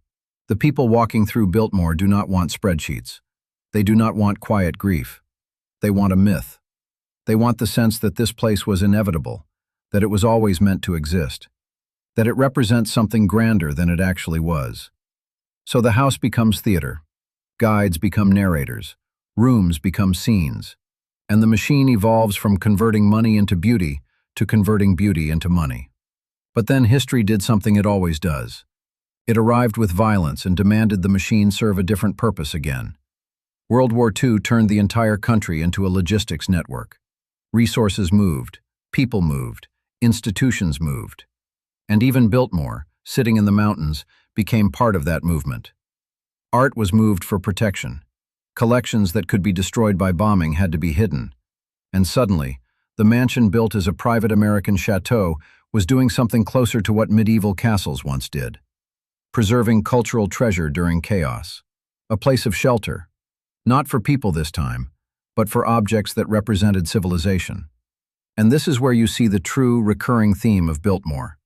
The people walking through Biltmore do not want spreadsheets. They do not want quiet grief. They want a myth. They want the sense that this place was inevitable, that it was always meant to exist, that it represents something grander than it actually was. So the house becomes theater. Guides become narrators. Rooms become scenes. And the machine evolves from converting money into beauty to converting beauty into money. But then history did something it always does. It arrived with violence and demanded the machine serve a different purpose again. World War II turned the entire country into a logistics network. Resources moved, people moved, institutions moved. And even Biltmore, sitting in the mountains, became part of that movement. Art was moved for protection. Collections that could be destroyed by bombing had to be hidden. And suddenly, the mansion built as a private American chateau was doing something closer to what medieval castles once did. Preserving cultural treasure during chaos. A place of shelter. Not for people this time, but for objects that represented civilization. And this is where you see the true, recurring theme of Biltmore.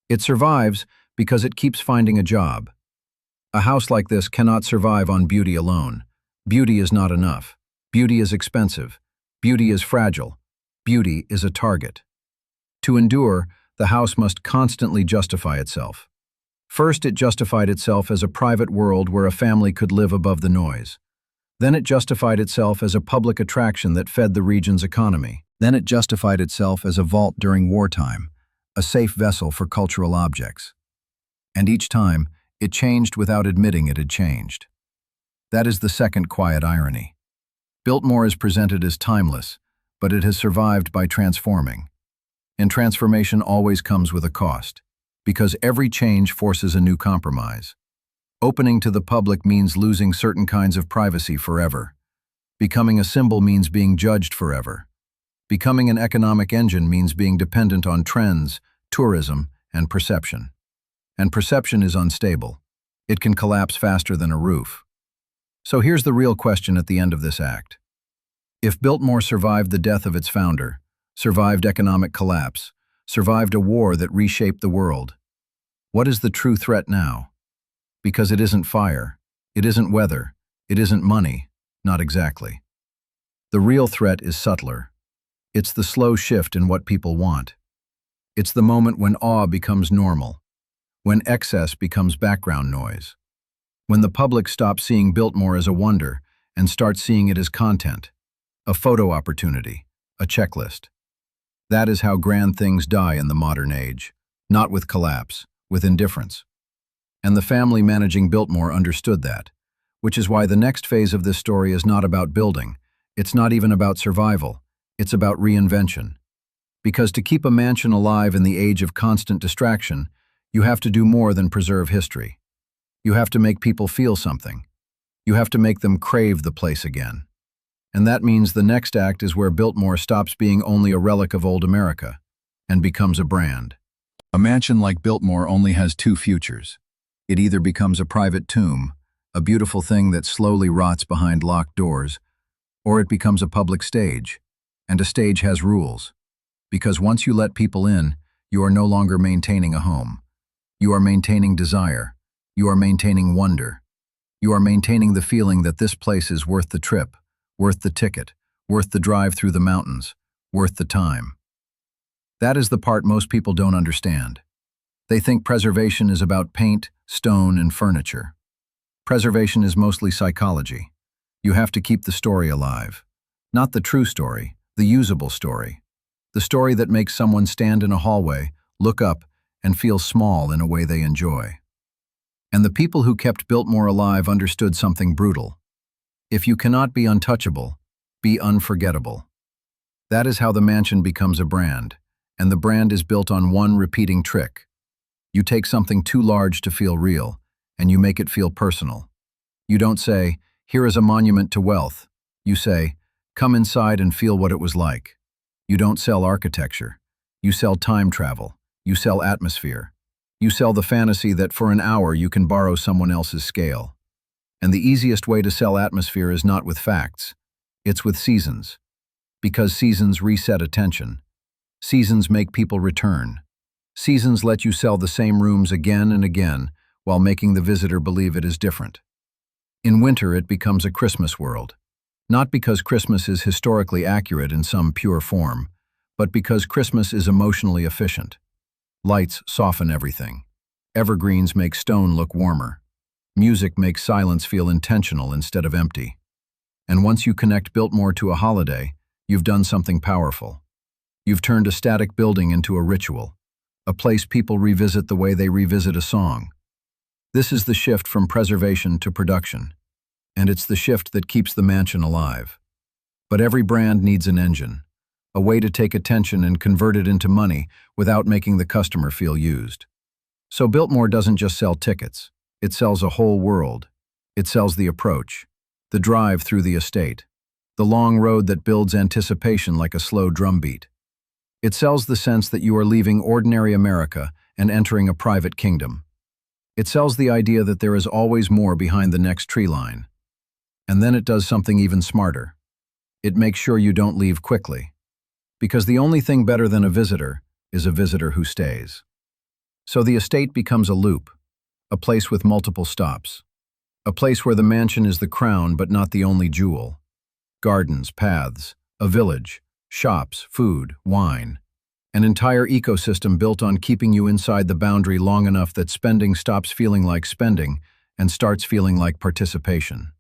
It survives because it keeps finding a job. A house like this cannot survive on beauty alone. Beauty is not enough. Beauty is expensive. Beauty is fragile. Beauty is a target. To endure, the house must constantly justify itself. First, it justified itself as a private world where a family could live above the noise. Then it justified itself as a public attraction that fed the region's economy. Then it justified itself as a vault during wartime, a safe vessel for cultural objects. And each time, it changed without admitting it had changed. That is the second quiet irony. Biltmore is presented as timeless, but it has survived by transforming. And transformation always comes with a cost, because every change forces a new compromise. Opening to the public means losing certain kinds of privacy forever. Becoming a symbol means being judged forever. Becoming an economic engine means being dependent on trends, tourism, and perception. And perception is unstable. It can collapse faster than a roof. So here's the real question at the end of this act. If Biltmore survived the death of its founder, survived economic collapse, survived a war that reshaped the world, what is the true threat now? Because it isn't fire, it isn't weather, it isn't money, not exactly. The real threat is subtler. It's the slow shift in what people want. It's the moment when awe becomes normal, when excess becomes background noise, when the public stops seeing Biltmore as a wonder and starts seeing it as content, a photo opportunity, a checklist. That is how grand things die in the modern age, not with collapse, with indifference. And the family managing Biltmore understood that, which is why the next phase of this story is not about building, it's not even about survival, it's about reinvention. Because to keep a mansion alive in the age of constant distraction, you have to do more than preserve history. You have to make people feel something. You have to make them crave the place again. And that means the next act is where Biltmore stops being only a relic of old America and becomes a brand. A mansion like Biltmore only has two futures. It either becomes a private tomb, a beautiful thing that slowly rots behind locked doors, or it becomes a public stage. And a stage has rules. Because once you let people in, you are no longer maintaining a home. You are maintaining desire. You are maintaining wonder. You are maintaining the feeling that this place is worth the trip, worth the ticket, worth the drive through the mountains, worth the time. That is the part most people don't understand. They think preservation is about paint, stone, and furniture. Preservation is mostly psychology. You have to keep the story alive. Not the true story, The usable story. The story that makes someone stand in a hallway, look up, and feel small in a way they enjoy. And the people who kept Biltmore alive understood something brutal. If you cannot be untouchable, be unforgettable. That is how the mansion becomes a brand, and the brand is built on one repeating trick. You take something too large to feel real, and you make it feel personal. You don't say, "Here is a monument to wealth." You say, "Come inside and feel what it was like." You don't sell architecture. You sell time travel. You sell atmosphere. You sell the fantasy that for an hour you can borrow someone else's scale. And the easiest way to sell atmosphere is not with facts. It's with seasons. Because seasons reset attention. Seasons make people return. Seasons let you sell the same rooms again and again while making the visitor believe it is different. In winter, it becomes a Christmas world. Not because Christmas is historically accurate in some pure form, but because Christmas is emotionally efficient. Lights soften everything. Evergreens make stone look warmer. Music makes silence feel intentional instead of empty. And once you connect Biltmore to a holiday, you've done something powerful. You've turned a static building into a ritual, a place people revisit the way they revisit a song. This is the shift from preservation to production, and it's the shift that keeps the mansion alive. But every brand needs an engine, a way to take attention and convert it into money without making the customer feel used. So Biltmore doesn't just sell tickets, it sells a whole world. It sells the approach, the drive through the estate, the long road that builds anticipation like a slow drumbeat. It sells the sense that you are leaving ordinary America and entering a private kingdom. It sells the idea that there is always more behind the next tree line. And then it does something even smarter. It makes sure you don't leave quickly. Because the only thing better than a visitor is a visitor who stays. So the estate becomes a loop, a place with multiple stops. A place where the mansion is the crown but not the only jewel. Gardens, paths, a village, shops, food, wine. An entire ecosystem built on keeping you inside the boundary long enough that spending stops feeling like spending and starts feeling like participation.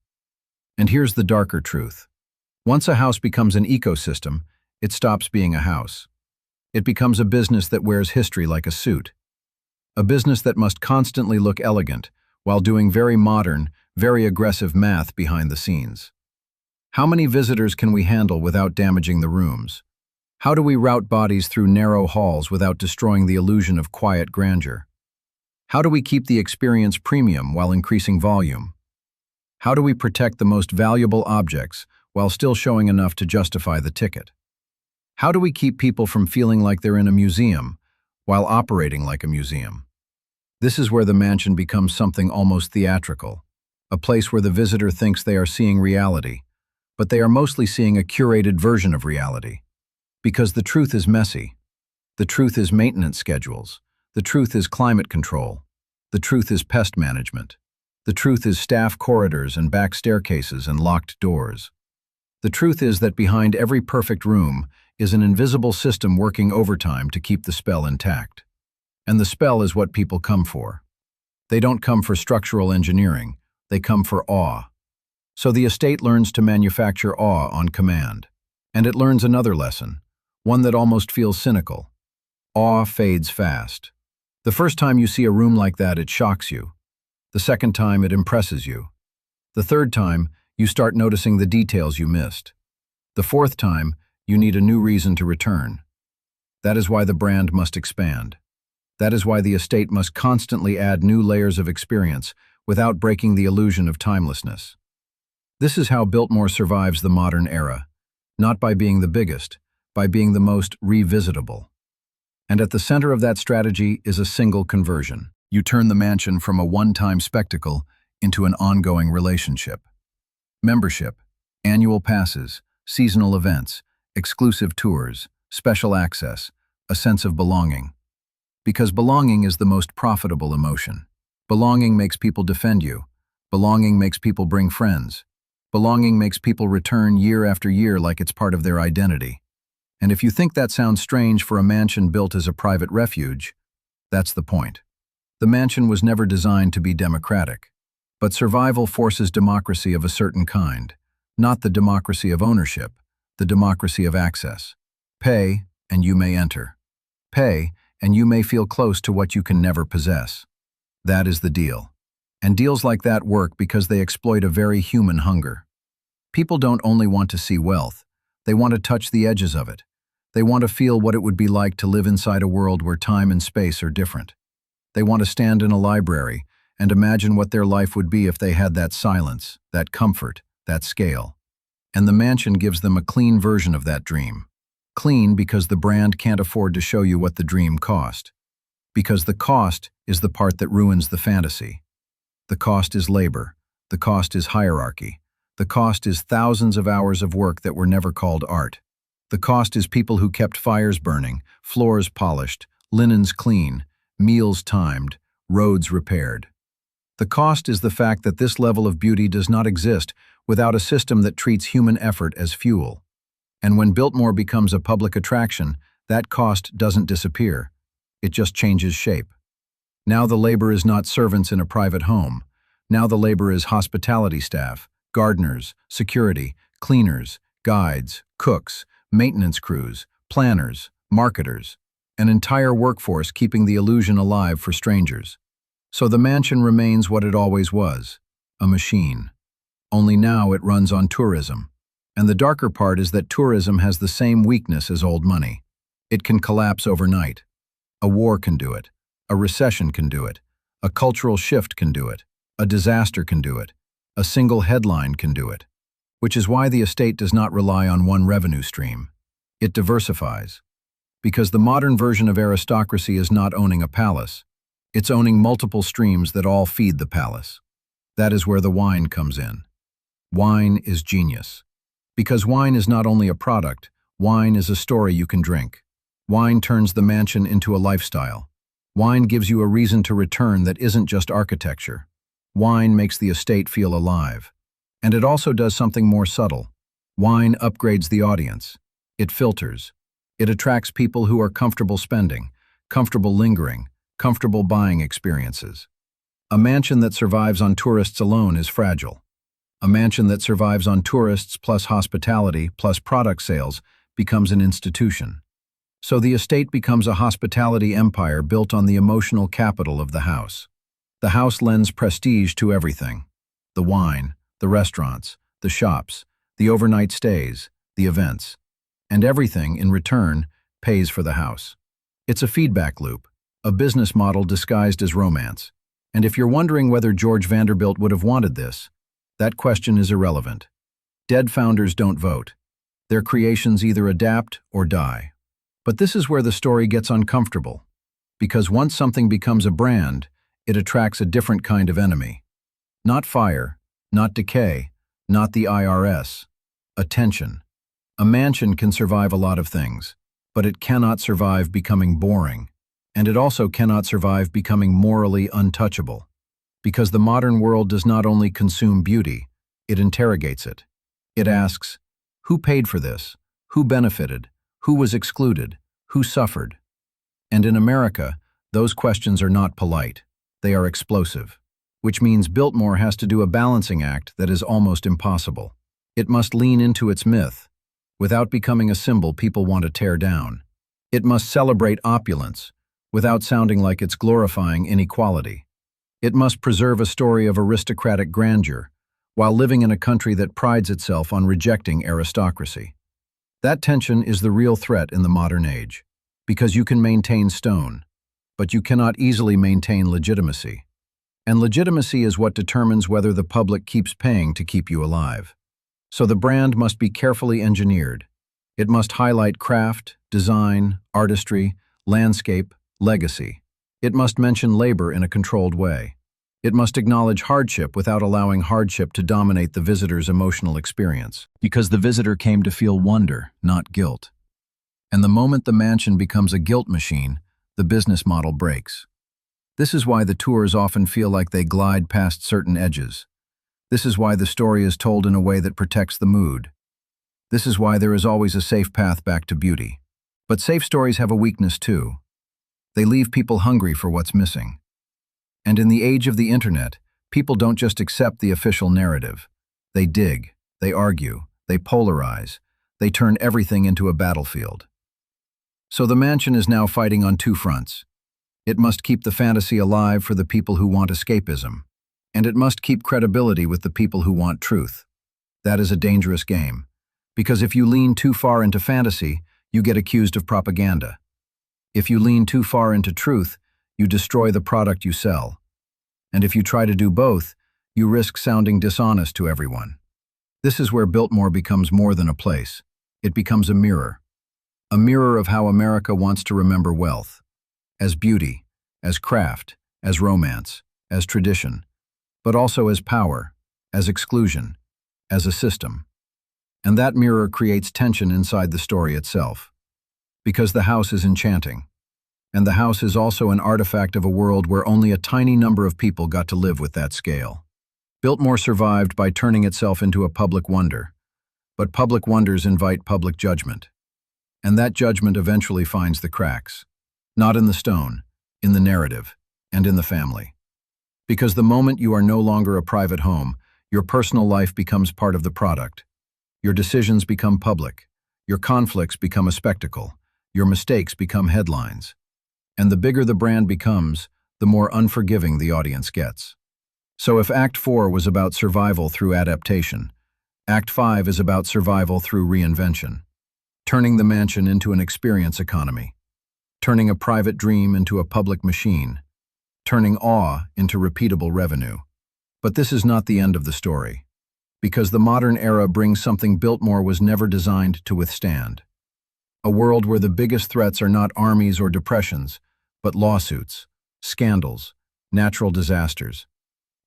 And here's the darker truth. Once a house becomes an ecosystem, it stops being a house. It becomes a business that wears history like a suit. A business that must constantly look elegant while doing very modern, very aggressive math behind the scenes. How many visitors can we handle without damaging the rooms? How do we route bodies through narrow halls without destroying the illusion of quiet grandeur? How do we keep the experience premium while increasing volume? How do we protect the most valuable objects while still showing enough to justify the ticket? How do we keep people from feeling like they're in a museum while operating like a museum? This is where the mansion becomes something almost theatrical, a place where the visitor thinks they are seeing reality, but they are mostly seeing a curated version of reality. Because the truth is messy. The truth is maintenance schedules. The truth is climate control. The truth is pest management. The truth is staff corridors and back staircases and locked doors. The truth is that behind every perfect room is an invisible system working overtime to keep the spell intact. And the spell is what people come for. They don't come for structural engineering, they come for awe. So the estate learns to manufacture awe on command. And it learns another lesson, one that almost feels cynical. Awe fades fast. The first time you see a room like that, it shocks you. The second time, it impresses you. The third time, you start noticing the details you missed. The fourth time, you need a new reason to return. That is why the brand must expand. That is why the estate must constantly add new layers of experience without breaking the illusion of timelessness. This is how Biltmore survives the modern era, not by being the biggest, by being the most revisitable. And at the center of that strategy is a single conversion. You turn the mansion from a one-time spectacle into an ongoing relationship. Membership, annual passes, seasonal events, exclusive tours, special access, a sense of belonging. Because belonging is the most profitable emotion. Belonging makes people defend you. Belonging makes people bring friends. Belonging makes people return year after year like it's part of their identity. And if you think that sounds strange for a mansion built as a private refuge, that's the point. The mansion was never designed to be democratic. But survival forces democracy of a certain kind, not the democracy of ownership, the democracy of access. Pay, and you may enter. Pay, and you may feel close to what you can never possess. That is the deal. And deals like that work because they exploit a very human hunger. People don't only want to see wealth, they want to touch the edges of it. They want to feel what it would be like to live inside a world where time and space are different. They want to stand in a library and imagine what their life would be if they had that silence, that comfort, that scale. And the mansion gives them a clean version of that dream. Clean because the brand can't afford to show you what the dream cost. Because the cost is the part that ruins the fantasy. The cost is labor. The cost is hierarchy. The cost is thousands of hours of work that were never called art. The cost is people who kept fires burning, floors polished, linens clean, meals timed, roads repaired. The cost is the fact that this level of beauty does not exist without a system that treats human effort as fuel. And when Biltmore becomes a public attraction, that cost doesn't disappear. It just changes shape. Now the labor is not servants in a private home. Now the labor is hospitality staff, gardeners, security, cleaners, guides, cooks, maintenance crews, planners, marketers, an entire workforce keeping the illusion alive for strangers. So the mansion remains what it always was, a machine. Only now it runs on tourism. And the darker part is that tourism has the same weakness as old money. It can collapse overnight. A war can do it. A recession can do it. A cultural shift can do it. A disaster can do it. A single headline can do it. Which is why the estate does not rely on one revenue stream. It diversifies. Because the modern version of aristocracy is not owning a palace. It's owning multiple streams that all feed the palace. That is where the wine comes in. Wine is genius. Because wine is not only a product, wine is a story you can drink. Wine turns the mansion into a lifestyle. Wine gives you a reason to return that isn't just architecture. Wine makes the estate feel alive. And it also does something more subtle. Wine upgrades the audience. It filters. It attracts people who are comfortable spending, comfortable lingering, comfortable buying experiences. A mansion that survives on tourists alone is fragile. A mansion that survives on tourists plus hospitality plus product sales becomes an institution. So the estate becomes a hospitality empire built on the emotional capital of the house. The house lends prestige to everything. The wine, the restaurants, the shops, the overnight stays, the events. And everything, in return, pays for the house. It's a feedback loop, a business model disguised as romance. And if you're wondering whether George Vanderbilt would have wanted this, that question is irrelevant. Dead founders don't vote. Their creations either adapt or die. But this is where the story gets uncomfortable. Because once something becomes a brand, it attracts a different kind of enemy. Not fire, not decay, not the IRS. Attention. A mansion can survive a lot of things, but it cannot survive becoming boring. And it also cannot survive becoming morally untouchable. Because the modern world does not only consume beauty, it interrogates it. It asks, who paid for this? Who benefited? Who was excluded? Who suffered? And in America, those questions are not polite. They are explosive. Which means Biltmore has to do a balancing act that is almost impossible. It must lean into its myth, without becoming a symbol people want to tear down. It must celebrate opulence, without sounding like it's glorifying inequality. It must preserve a story of aristocratic grandeur, while living in a country that prides itself on rejecting aristocracy. That tension is the real threat in the modern age, because you can maintain stone, but you cannot easily maintain legitimacy. And legitimacy is what determines whether the public keeps paying to keep you alive. So the brand must be carefully engineered. It must highlight craft, design, artistry, landscape, legacy. It must mention labor in a controlled way. It must acknowledge hardship without allowing hardship to dominate the visitor's emotional experience. Because the visitor came to feel wonder, not guilt. And the moment the mansion becomes a guilt machine, the business model breaks. This is why the tours often feel like they glide past certain edges. This is why the story is told in a way that protects the mood. This is why there is always a safe path back to beauty. But safe stories have a weakness too. They leave people hungry for what's missing. And in the age of the internet, people don't just accept the official narrative. They dig, they argue, they polarize, They turn everything into a battlefield. So the mansion is now fighting on two fronts. It must keep the fantasy alive for the people who want escapism, and it must keep credibility with the people who want truth. That is a dangerous game, because if you lean too far into fantasy, you get accused of propaganda. If you lean too far into truth, you destroy the product you sell. And if you try to do both, you risk sounding dishonest to everyone. This is where Biltmore becomes more than a place. It becomes a mirror of how America wants to remember wealth, as beauty, as craft, as romance, as tradition, but also as power, as exclusion, as a system. And that mirror creates tension inside the story itself. Because the house is enchanting. And the house is also an artifact of a world where only a tiny number of people got to live with that scale. Biltmore survived by turning itself into a public wonder. But public wonders invite public judgment. And that judgment eventually finds the cracks. Not in the stone, in the narrative, and in the family. Because the moment you are no longer a private home, your personal life becomes part of the product. Your decisions become public. Your conflicts become a spectacle. Your mistakes become headlines. And the bigger the brand becomes, the more unforgiving the audience gets. So if Act 4 was about survival through adaptation, Act 5 is about survival through reinvention. Turning the mansion into an experience economy. Turning a private dream into a public machine. Turning awe into repeatable revenue. But this is not the end of the story. Because the modern era brings something Biltmore was never designed to withstand. A world where the biggest threats are not armies or depressions, but lawsuits, scandals, natural disasters,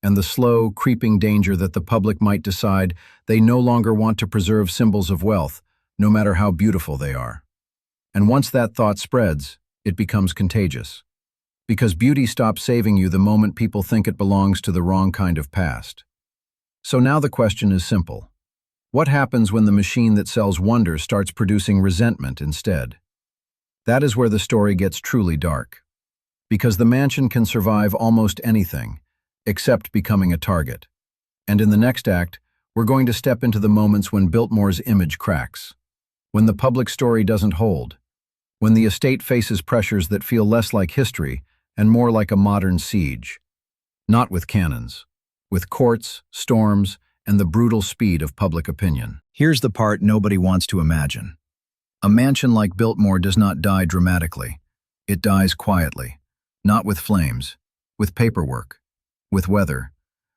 and the slow, creeping danger that the public might decide they no longer want to preserve symbols of wealth, no matter how beautiful they are. And once that thought spreads, it becomes contagious. Because beauty stops saving you the moment people think it belongs to the wrong kind of past. So now the question is simple. What happens when the machine that sells wonders starts producing resentment instead? That is where the story gets truly dark. Because the mansion can survive almost anything, except becoming a target. And in the next act, we're going to step into the moments when Biltmore's image cracks. When the public story doesn't hold. When the estate faces pressures that feel less like history and more like a modern siege. Not with cannons. With courts, storms, and the brutal speed of public opinion. Here's the part nobody wants to imagine. A mansion like Biltmore does not die dramatically. It dies quietly. Not with flames. With paperwork. With weather.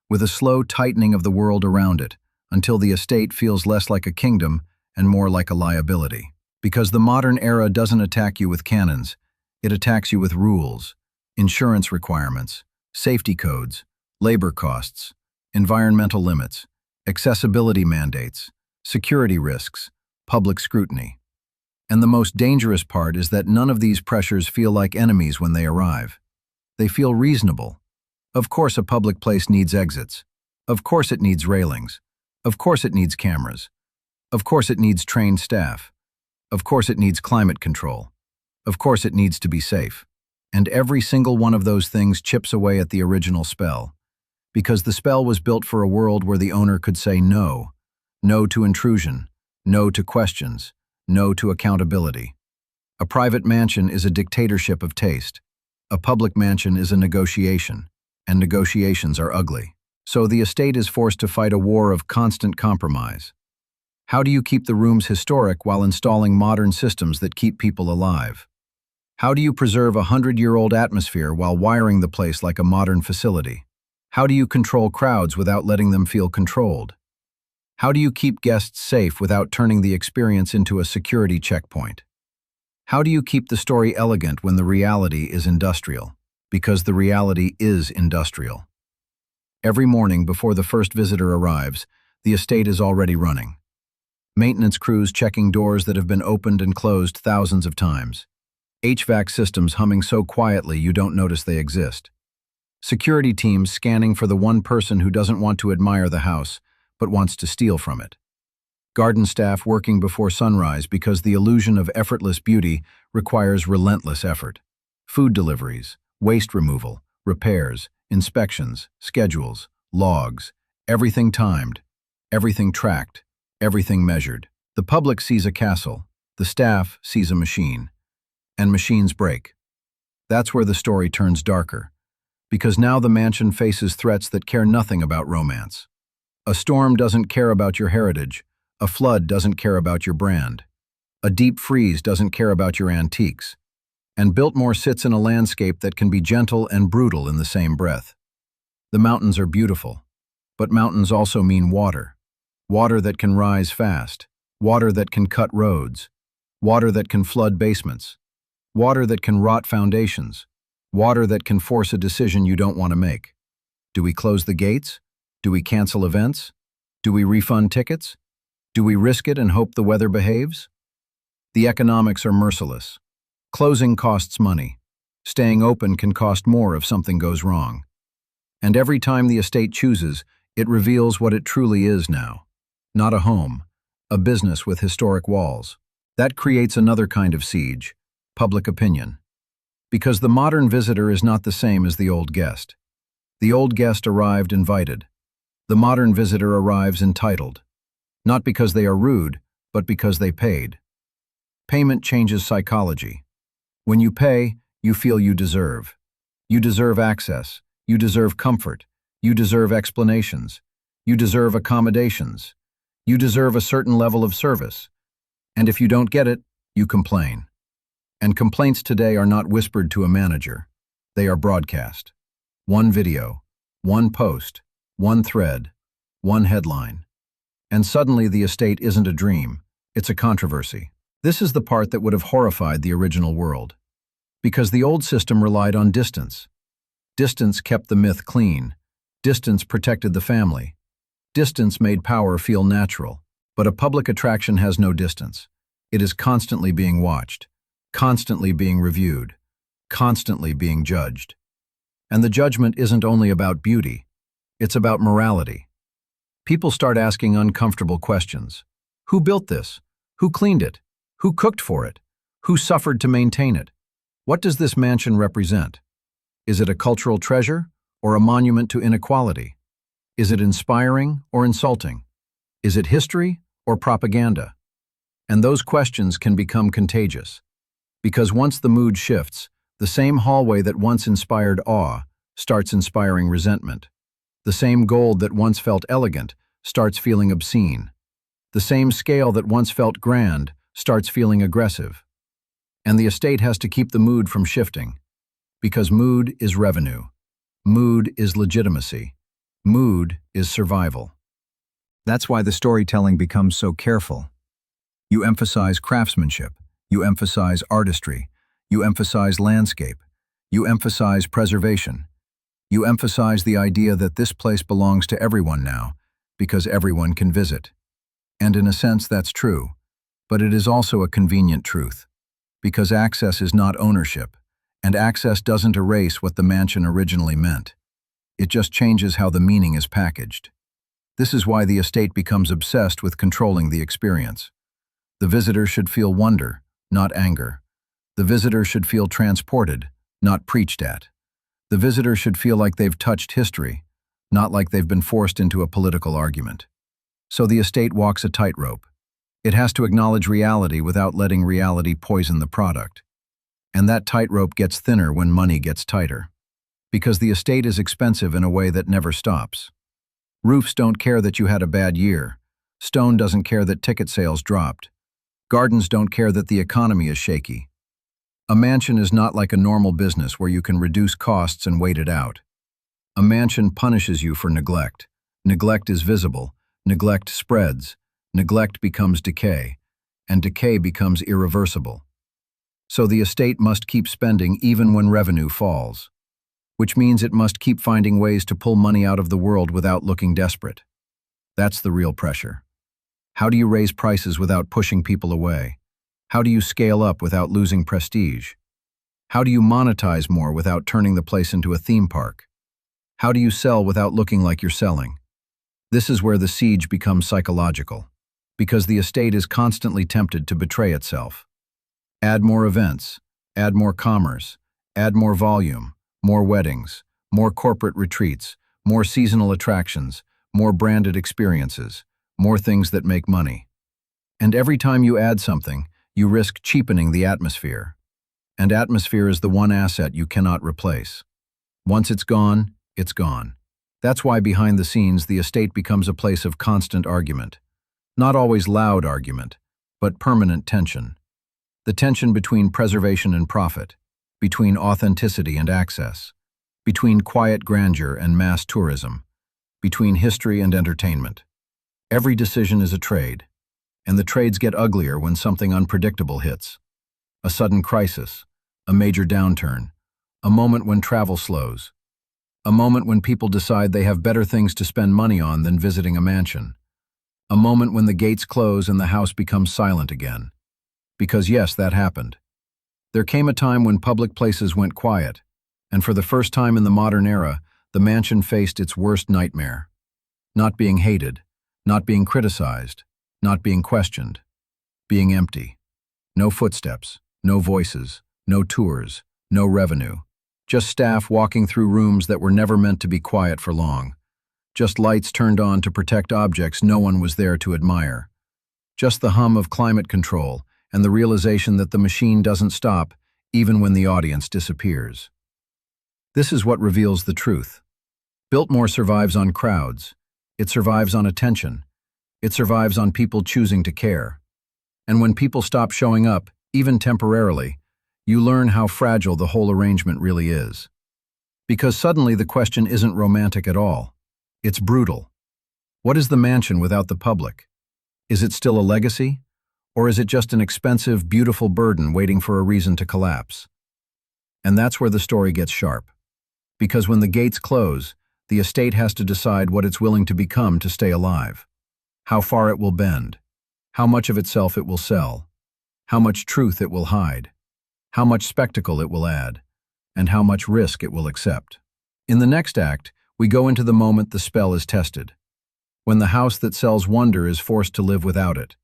With a slow tightening of the world around it, until the estate feels less like a kingdom and more like a liability. Because the modern era doesn't attack you with cannons. It attacks you with rules, insurance requirements, safety codes, labor costs, environmental limits, accessibility mandates, security risks, public scrutiny. And the most dangerous part is that none of these pressures feel like enemies when they arrive. They feel reasonable. Of course a public place needs exits. Of course it needs railings. Of course it needs cameras. Of course it needs trained staff. Of course it needs climate control. Of course it needs to be safe. And every single one of those things chips away at the original spell. Because the spell was built for a world where the owner could say no. No to intrusion. No to questions. No to accountability. A private mansion is a dictatorship of taste. A public mansion is a negotiation. And negotiations are ugly. So the estate is forced to fight a war of constant compromise. How do you keep the rooms historic while installing modern systems that keep people alive? How do you preserve a 100-year-old atmosphere while wiring the place like a modern facility? How do you control crowds without letting them feel controlled? How do you keep guests safe without turning the experience into a security checkpoint? How do you keep the story elegant when the reality is industrial? Because the reality is industrial. Every morning before the first visitor arrives, the estate is already running. Maintenance crews checking doors that have been opened and closed thousands of times. HVAC systems humming so quietly you don't notice they exist. Security teams scanning for the one person who doesn't want to admire the house, but wants to steal from it. Garden staff working before sunrise because the illusion of effortless beauty requires relentless effort. Food deliveries, waste removal, repairs, inspections, schedules, logs, everything timed, everything tracked, everything measured. The public sees a castle, the staff sees a machine, and machines break. That's where the story turns darker, because now the mansion faces threats that care nothing about romance. A storm doesn't care about your heritage, a flood doesn't care about your brand, a deep freeze doesn't care about your antiques, and Biltmore sits in a landscape that can be gentle and brutal in the same breath. The mountains are beautiful, but mountains also mean water. Water that can rise fast, water that can cut roads, water that can flood basements, water that can rot foundations, water that can force a decision you don't want to make. Do we close the gates? Do we cancel events? Do we refund tickets? Do we risk it and hope the weather behaves? The economics are merciless. Closing costs money. Staying open can cost more if something goes wrong. And every time the estate chooses, it reveals what it truly is now. Not a home, a business with historic walls. That creates another kind of siege, public opinion. Because the modern visitor is not the same as the old guest. The old guest arrived invited. The modern visitor arrives entitled. Not because they are rude, but because they paid. Payment changes psychology. When you pay, you feel you deserve. You deserve access. You deserve comfort. You deserve explanations. You deserve accommodations. You deserve a certain level of service. And if you don't get it, you complain. And complaints today are not whispered to a manager. They are broadcast. One video, one post, one thread, one headline. And suddenly the estate isn't a dream, it's a controversy. This is the part that would have horrified the original world. Because the old system relied on distance. Distance kept the myth clean. Distance protected the family. Distance made power feel natural. But a public attraction has no distance. It is constantly being watched, constantly being reviewed, constantly being judged. And the judgment isn't only about beauty, it's about morality. People start asking uncomfortable questions. Who built this? Who cleaned it? Who cooked for it? Who suffered to maintain it? What does this mansion represent? Is it a cultural treasure or a monument to inequality? Is it inspiring or insulting? Is it history or propaganda? And those questions can become contagious. Because once the mood shifts, the same hallway that once inspired awe starts inspiring resentment. The same gold that once felt elegant starts feeling obscene. The same scale that once felt grand starts feeling aggressive. And the estate has to keep the mood from shifting. Because mood is revenue. Mood is legitimacy. Mood is survival. That's why the storytelling becomes so careful. You emphasize craftsmanship. You emphasize artistry. You emphasize landscape. You emphasize preservation. You emphasize the idea that this place belongs to everyone now, because everyone can visit. And in a sense, that's true. But it is also a convenient truth. Because access is not ownership, and access doesn't erase what the mansion originally meant. It just changes how the meaning is packaged. This is why the estate becomes obsessed with controlling the experience. The visitor should feel wonder, not anger. The visitor should feel transported, not preached at. The visitor should feel like they've touched history, not like they've been forced into a political argument. So the estate walks a tightrope. It has to acknowledge reality without letting reality poison the product. And that tightrope gets thinner when money gets tighter. Because the estate is expensive in a way that never stops. Roofs don't care that you had a bad year. Stone doesn't care that ticket sales dropped. Gardens don't care that the economy is shaky. A mansion is not like a normal business where you can reduce costs and wait it out. A mansion punishes you for neglect. Neglect is visible. Neglect spreads. Neglect becomes decay. And decay becomes irreversible. So the estate must keep spending even when revenue falls. Which means it must keep finding ways to pull money out of the world without looking desperate. That's the real pressure. How do you raise prices without pushing people away? How do you scale up without losing prestige? How do you monetize more without turning the place into a theme park? How do you sell without looking like you're selling? This is where the siege becomes psychological, because the estate is constantly tempted to betray itself. Add more events, add more commerce, add more volume, more weddings, more corporate retreats, more seasonal attractions, more branded experiences, more things that make money. And every time you add something, you risk cheapening the atmosphere. And atmosphere is the one asset you cannot replace. Once it's gone, it's gone. That's why behind the scenes the estate becomes a place of constant argument. Not always loud argument, but permanent tension. The tension between preservation and profit, between authenticity and access, between quiet grandeur and mass tourism, between history and entertainment. Every decision is a trade, and the trades get uglier when something unpredictable hits. A sudden crisis, a major downturn, a moment when travel slows, a moment when people decide they have better things to spend money on than visiting a mansion, a moment when the gates close and the house becomes silent again. Because yes, that happened. There came a time when public places went quiet, and for the first time in the modern era, the mansion faced its worst nightmare. Not being hated, not being criticized, not being questioned, being empty. No footsteps, no voices, no tours, no revenue. Just staff walking through rooms that were never meant to be quiet for long. Just lights turned on to protect objects no one was there to admire. Just the hum of climate control and the realization that the machine doesn't stop even when the audience disappears. This is what reveals the truth. Biltmore survives on crowds. It survives on attention. It survives on people choosing to care. And when people stop showing up, even temporarily, you learn how fragile the whole arrangement really is. Because suddenly the question isn't romantic at all. It's brutal. What is the mansion without the public? Is it still a legacy? Or is it just an expensive, beautiful burden waiting for a reason to collapse? And that's where the story gets sharp. Because when the gates close, the estate has to decide what it's willing to become to stay alive. How far it will bend. How much of itself it will sell. How much truth it will hide. How much spectacle it will add. And how much risk it will accept. In the next act, we go into the moment the spell is tested. When the house that sells wonder is forced to live without it.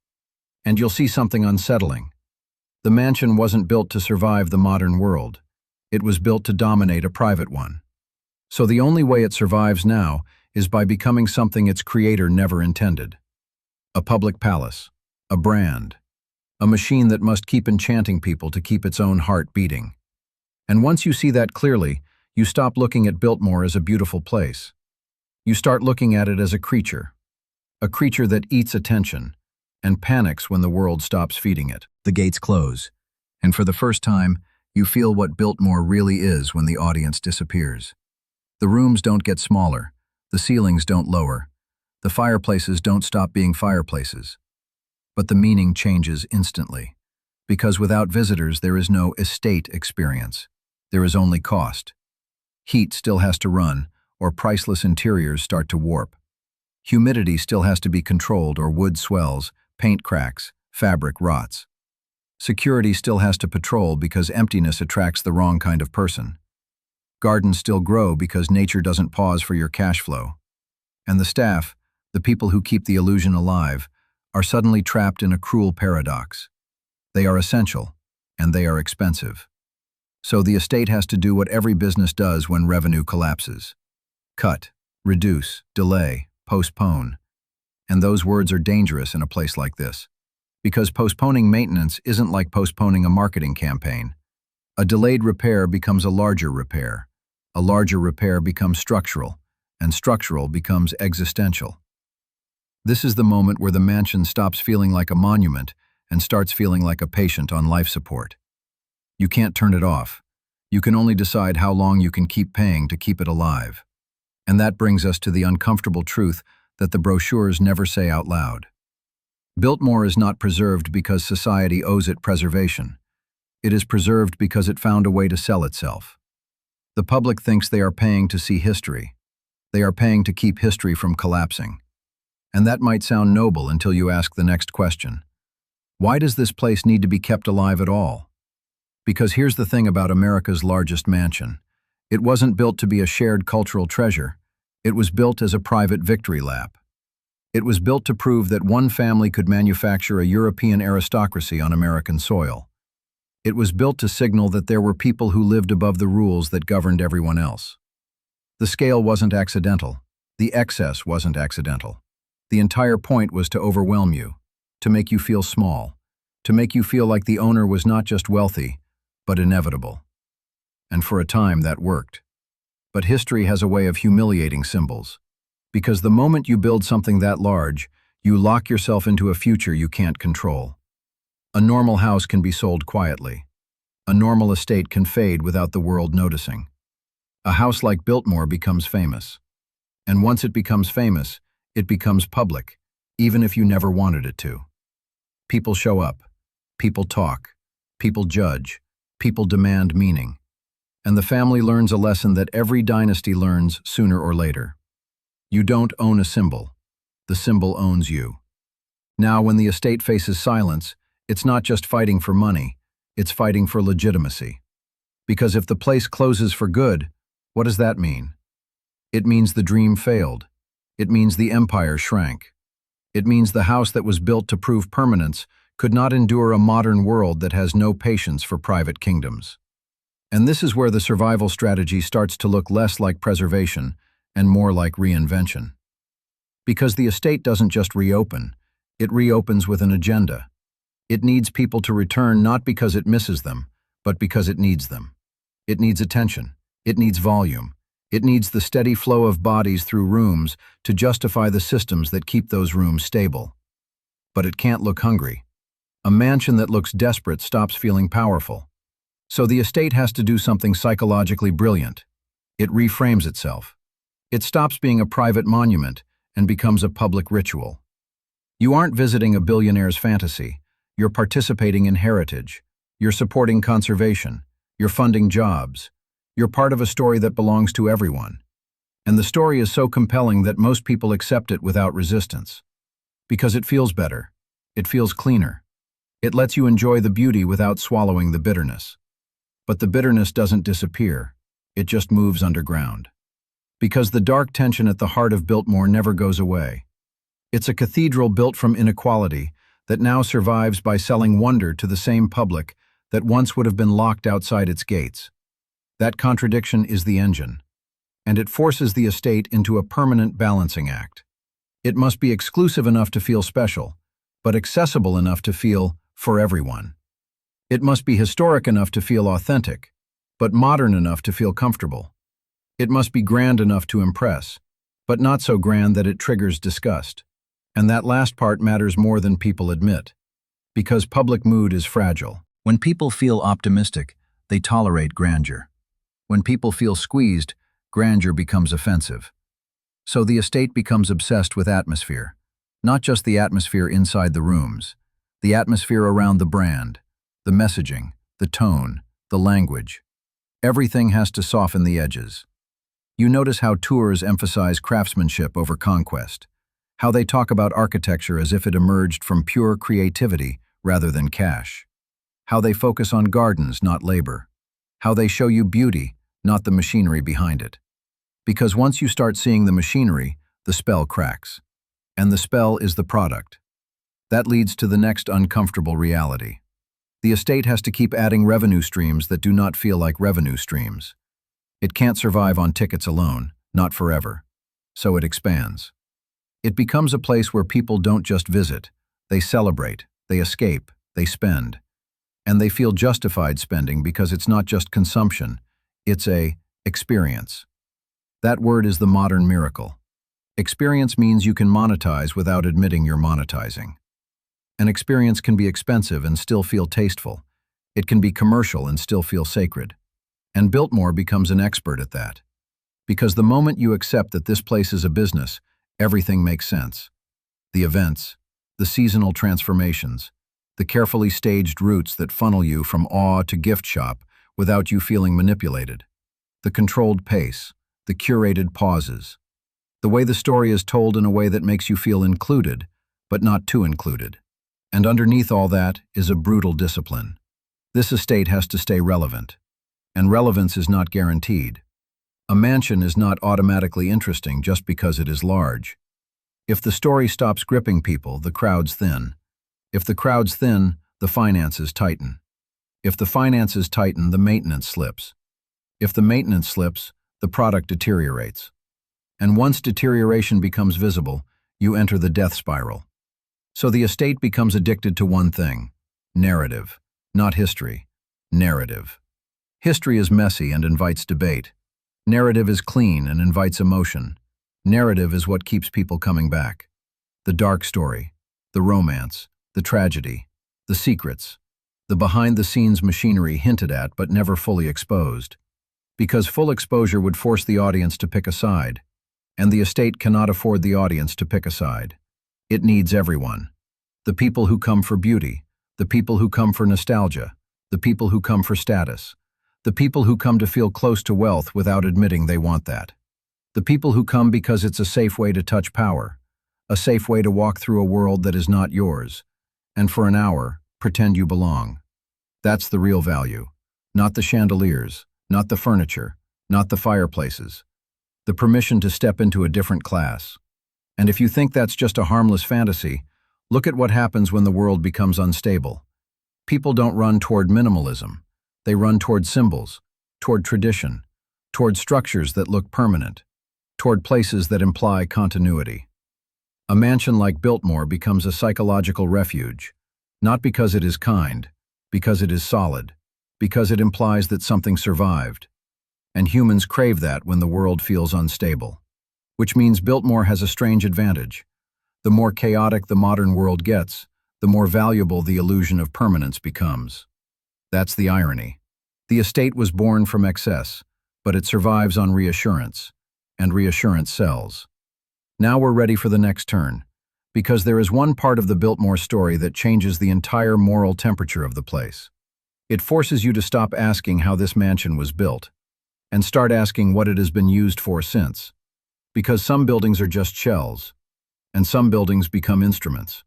And you'll see something unsettling. The mansion wasn't built to survive the modern world. It was built to dominate a private one. So the only way it survives now is by becoming something its creator never intended. A public palace, a brand, a machine that must keep enchanting people to keep its own heart beating. And once you see that clearly, you stop looking at Biltmore as a beautiful place. You start looking at it as a creature that eats attention, and panics when the world stops feeding it. The gates close, and for the first time, you feel what Biltmore really is when the audience disappears. The rooms don't get smaller, the ceilings don't lower, the fireplaces don't stop being fireplaces. But the meaning changes instantly, because without visitors there is no estate experience. There is only cost. Heat still has to run, or priceless interiors start to warp. Humidity still has to be controlled, or wood swells, paint cracks, fabric rots. Security still has to patrol because emptiness attracts the wrong kind of person. Gardens still grow because nature doesn't pause for your cash flow. And the staff, the people who keep the illusion alive, are suddenly trapped in a cruel paradox. They are essential, and they are expensive. So the estate has to do what every business does when revenue collapses. Cut, reduce, delay, postpone. And those words are dangerous in a place like this. Because postponing maintenance isn't like postponing a marketing campaign. A delayed repair becomes a larger repair. A larger repair becomes structural, and structural becomes existential. This is the moment where the mansion stops feeling like a monument and starts feeling like a patient on life support. You can't turn it off. You can only decide how long you can keep paying to keep it alive. And that brings us to the uncomfortable truth that the brochures never say out loud. Biltmore is not preserved because society owes it preservation. It is preserved because it found a way to sell itself. The public thinks they are paying to see history. They are paying to keep history from collapsing. And that might sound noble until you ask the next question. Why does this place need to be kept alive at all? Because here's the thing about America's largest mansion. It wasn't built to be a shared cultural treasure. It was built as a private victory lap. It was built to prove that one family could manufacture a European aristocracy on American soil. It was built to signal that there were people who lived above the rules that governed everyone else. The scale wasn't accidental. The excess wasn't accidental. The entire point was to overwhelm you, to make you feel small, to make you feel like the owner was not just wealthy, but inevitable. And for a time that worked. But history has a way of humiliating symbols. Because the moment you build something that large, you lock yourself into a future you can't control. A normal house can be sold quietly. A normal estate can fade without the world noticing. A house like Biltmore becomes famous. And once it becomes famous, it becomes public, even if you never wanted it to. People show up. People talk. People judge. People demand meaning. And the family learns a lesson that every dynasty learns sooner or later. You don't own a symbol. The symbol owns you. Now, when the estate faces silence, it's not just fighting for money, it's fighting for legitimacy. Because if the place closes for good, what does that mean? It means the dream failed. It means the empire shrank. It means the house that was built to prove permanence could not endure a modern world that has no patience for private kingdoms. And this is where the survival strategy starts to look less like preservation and more like reinvention. Because the estate doesn't just reopen, it reopens with an agenda. It needs people to return not because it misses them, but because it needs them. It needs attention. It needs volume. It needs the steady flow of bodies through rooms to justify the systems that keep those rooms stable. But it can't look hungry. A mansion that looks desperate stops feeling powerful. So the estate has to do something psychologically brilliant. It reframes itself. It stops being a private monument and becomes a public ritual. You aren't visiting a billionaire's fantasy. You're participating in heritage. You're supporting conservation. You're funding jobs. You're part of a story that belongs to everyone. And the story is so compelling that most people accept it without resistance. Because it feels better. It feels cleaner. It lets you enjoy the beauty without swallowing the bitterness. But the bitterness doesn't disappear. It just moves underground. Because the dark tension at the heart of Biltmore never goes away. It's a cathedral built from inequality that now survives by selling wonder to the same public that once would have been locked outside its gates. That contradiction is the engine, and it forces the estate into a permanent balancing act. It must be exclusive enough to feel special, but accessible enough to feel for everyone. It must be historic enough to feel authentic, but modern enough to feel comfortable. It must be grand enough to impress, but not so grand that it triggers disgust. And that last part matters more than people admit, because public mood is fragile. When people feel optimistic, they tolerate grandeur. When people feel squeezed, grandeur becomes offensive. So the estate becomes obsessed with atmosphere, not just the atmosphere inside the rooms, the atmosphere around the brand, the messaging, the tone, the language. Everything has to soften the edges. You notice how tours emphasize craftsmanship over conquest, how they talk about architecture as if it emerged from pure creativity rather than cash, how they focus on gardens, not labor, how they show you beauty, not the machinery behind it. Because once you start seeing the machinery, the spell cracks. And the spell is the product. That leads to the next uncomfortable reality. The estate has to keep adding revenue streams that do not feel like revenue streams. It can't survive on tickets alone, not forever. So it expands. It becomes a place where people don't just visit, they celebrate, they escape, they spend. And they feel justified spending because it's not just consumption, it's a experience. That word is the modern miracle. Experience means you can monetize without admitting you're monetizing. An experience can be expensive and still feel tasteful. It can be commercial and still feel sacred. And Biltmore becomes an expert at that. Because the moment you accept that this place is a business, everything makes sense. The events, the seasonal transformations, the carefully staged routes that funnel you from awe to gift shop without you feeling manipulated. The controlled pace, the curated pauses. The way the story is told in a way that makes you feel included, but not too included. And underneath all that is a brutal discipline. This estate has to stay relevant. And relevance is not guaranteed. A mansion is not automatically interesting just because it is large. If the story stops gripping people, the crowds thin. If the crowds thin, the finances tighten. If the finances tighten, the maintenance slips. If the maintenance slips, the product deteriorates. And once deterioration becomes visible, you enter the death spiral. So the estate becomes addicted to one thing: narrative. Not history. Narrative. History is messy and invites debate. Narrative is clean and invites emotion. Narrative is what keeps people coming back. The dark story, the romance, the tragedy, the secrets, the behind-the-scenes machinery hinted at but never fully exposed. Because full exposure would force the audience to pick a side, and the estate cannot afford the audience to pick a side. It needs everyone. The people who come for beauty, the people who come for nostalgia, the people who come for status, the people who come to feel close to wealth without admitting they want that. The people who come because it's a safe way to touch power, a safe way to walk through a world that is not yours, and for an hour, pretend you belong. That's the real value. Not the chandeliers, not the furniture, not the fireplaces. The permission to step into a different class. And if you think that's just a harmless fantasy, look at what happens when the world becomes unstable. People don't run toward minimalism. They run toward symbols, toward tradition, toward structures that look permanent, toward places that imply continuity. A mansion like Biltmore becomes a psychological refuge, not because it is kind, because it is solid, because it implies that something survived. And humans crave that when the world feels unstable. Which means Biltmore has a strange advantage. The more chaotic the modern world gets, the more valuable the illusion of permanence becomes. That's the irony. The estate was born from excess, but it survives on reassurance, and reassurance sells. Now we're ready for the next turn, because there is one part of the Biltmore story that changes the entire moral temperature of the place. It forces you to stop asking how this mansion was built, and start asking what it has been used for since. Because some buildings are just shells, and some buildings become instruments.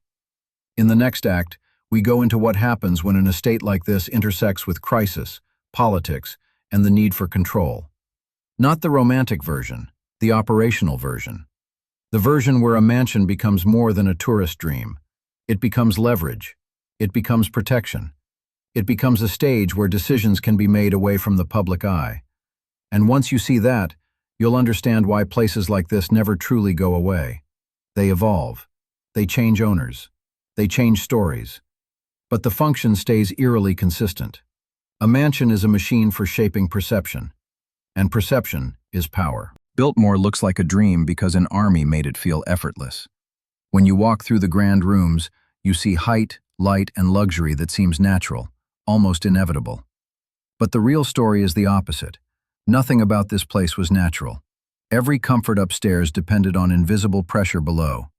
In the next act, we go into what happens when an estate like this intersects with crisis, politics, and the need for control. Not the romantic version, the operational version. The version where a mansion becomes more than a tourist dream. It becomes leverage. It becomes protection. It becomes a stage where decisions can be made away from the public eye. And once you see that, you'll understand why places like this never truly go away. They evolve. They change owners. They change stories. But the function stays eerily consistent. A mansion is a machine for shaping perception. And perception is power. Biltmore looks like a dream because an army made it feel effortless. When you walk through the grand rooms, you see height, light, and luxury that seems natural, almost inevitable. But the real story is the opposite. Nothing about this place was natural. Every comfort upstairs depended on invisible pressure below.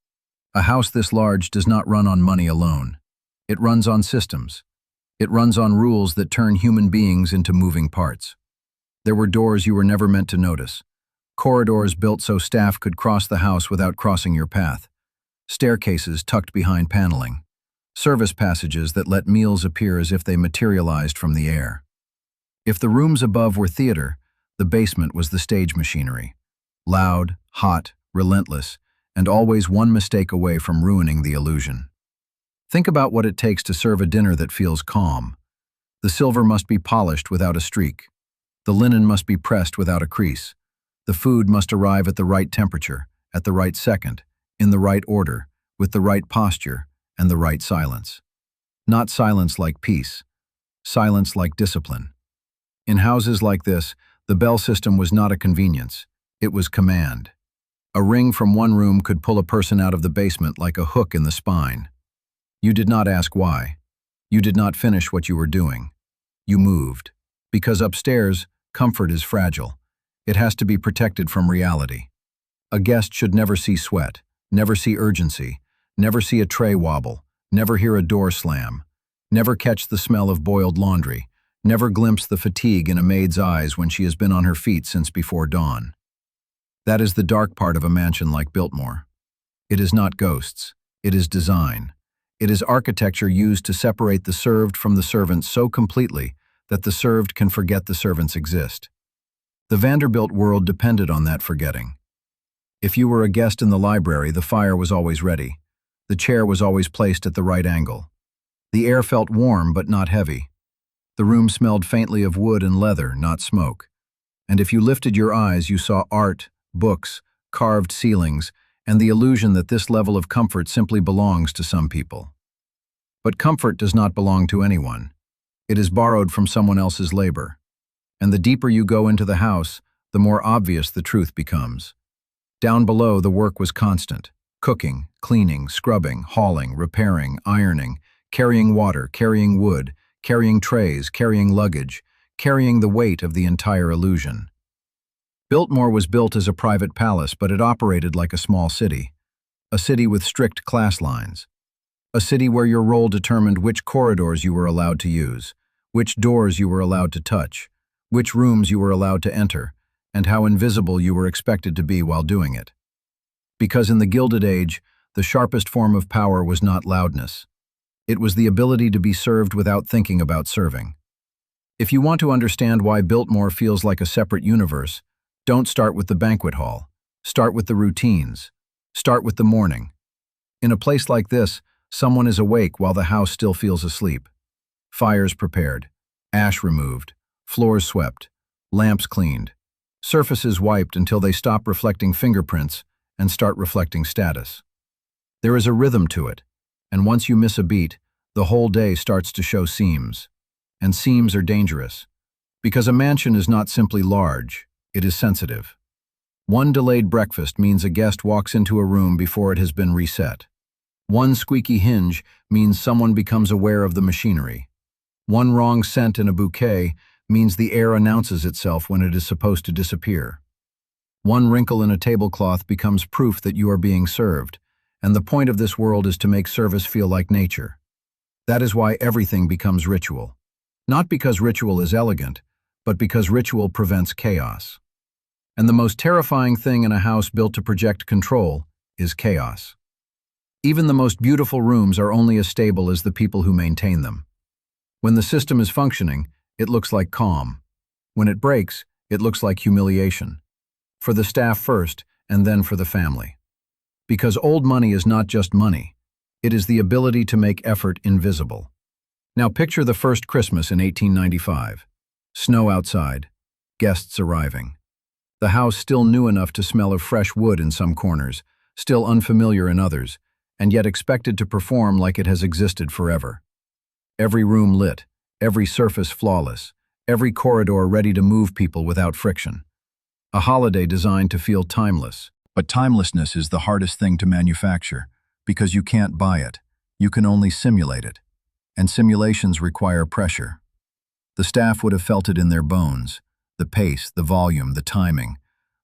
A house this large does not run on money alone. It runs on systems. It runs on rules that turn human beings into moving parts. There were doors you were never meant to notice. Corridors built so staff could cross the house without crossing your path. Staircases tucked behind paneling. Service passages that let meals appear as if they materialized from the air. If the rooms above were theater, the basement was the stage machinery. Loud, hot, relentless, and always one mistake away from ruining the illusion. Think about what it takes to serve a dinner that feels calm. The silver must be polished without a streak. The linen must be pressed without a crease. The food must arrive at the right temperature, at the right second, in the right order, with the right posture, and the right silence. Not silence like peace, silence like discipline. In houses like this, the bell system was not a convenience, it was command. A ring from one room could pull a person out of the basement like a hook in the spine. You did not ask why. You did not finish what you were doing. You moved. Because upstairs, comfort is fragile. It has to be protected from reality. A guest should never see sweat, never see urgency, never see a tray wobble, never hear a door slam, never catch the smell of boiled laundry, never glimpse the fatigue in a maid's eyes when she has been on her feet since before dawn. That is the dark part of a mansion like Biltmore. It is not ghosts. It is design. It is architecture used to separate the served from the servants so completely that the served can forget the servants exist. The Vanderbilt world depended on that forgetting. If you were a guest in the library, the fire was always ready. The chair was always placed at the right angle. The air felt warm but not heavy. The room smelled faintly of wood and leather, not smoke. And if you lifted your eyes, you saw art, books, carved ceilings, and the illusion that this level of comfort simply belongs to some people. But comfort does not belong to anyone. It is borrowed from someone else's labor. And the deeper you go into the house, the more obvious the truth becomes. Down below, the work was constant. Cooking, cleaning, scrubbing, hauling, repairing, ironing, carrying water, carrying wood, carrying trays, carrying luggage, carrying the weight of the entire illusion. Biltmore was built as a private palace, but it operated like a small city. A city with strict class lines. A city where your role determined which corridors you were allowed to use, which doors you were allowed to touch, which rooms you were allowed to enter, and how invisible you were expected to be while doing it. Because in the Gilded Age, the sharpest form of power was not loudness. It was the ability to be served without thinking about serving. If you want to understand why Biltmore feels like a separate universe, don't start with the banquet hall. Start with the routines. Start with the morning. In a place like this, someone is awake while the house still feels asleep. Fires prepared, ash removed, floors swept, lamps cleaned, surfaces wiped until they stop reflecting fingerprints and start reflecting status. There is a rhythm to it, and once you miss a beat, the whole day starts to show seams. And seams are dangerous, because a mansion is not simply large, it is sensitive. One delayed breakfast means a guest walks into a room before it has been reset. One squeaky hinge means someone becomes aware of the machinery. One wrong scent in a bouquet means the air announces itself when it is supposed to disappear. One wrinkle in a tablecloth becomes proof that you are being served, and the point of this world is to make service feel like nature. That is why everything becomes ritual. Not because ritual is elegant, but because ritual prevents chaos. And the most terrifying thing in a house built to project control is chaos. Even the most beautiful rooms are only as stable as the people who maintain them. When the system is functioning, it looks like calm. When it breaks, it looks like humiliation. For the staff first, and then for the family. Because old money is not just money. It is the ability to make effort invisible. Now picture the first Christmas in 1895. Snow outside. Guests arriving. The house still new enough to smell of fresh wood in some corners, still unfamiliar in others, and yet expected to perform like it has existed forever. Every room lit, every surface flawless, every corridor ready to move people without friction. A holiday designed to feel timeless. But timelessness is the hardest thing to manufacture, because you can't buy it. You can only simulate it. And simulations require pressure. The staff would have felt it in their bones. The pace, the volume, the timing.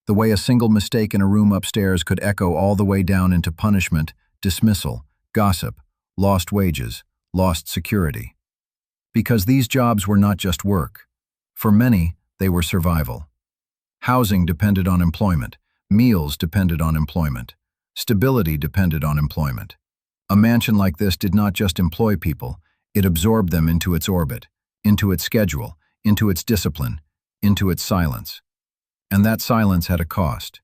The way a single mistake in a room upstairs could echo all the way down into punishment, dismissal, gossip, lost wages, lost security. Because these jobs were not just work. For many, they were survival. Housing depended on employment. Meals depended on employment. Stability depended on employment. A mansion like this did not just employ people, it absorbed them into its orbit, into its schedule, into its discipline, into its silence. And that silence had a cost.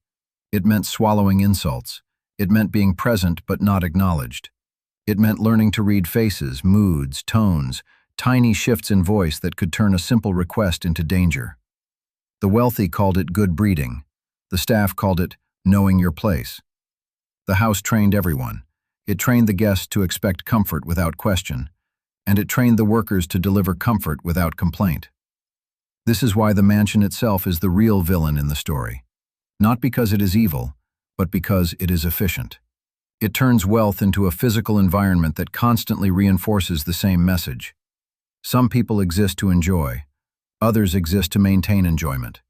It meant swallowing insults. It meant being present but not acknowledged. It meant learning to read faces, moods, tones, tiny shifts in voice that could turn a simple request into danger. The wealthy called it good breeding. The staff called it knowing your place. The house trained everyone. It trained the guests to expect comfort without question, and it trained the workers to deliver comfort without complaint. This is why the mansion itself is the real villain in the story. Not because it is evil, but because it is efficient. It turns wealth into a physical environment that constantly reinforces the same message. Some people exist to enjoy. Others exist to maintain enjoyment.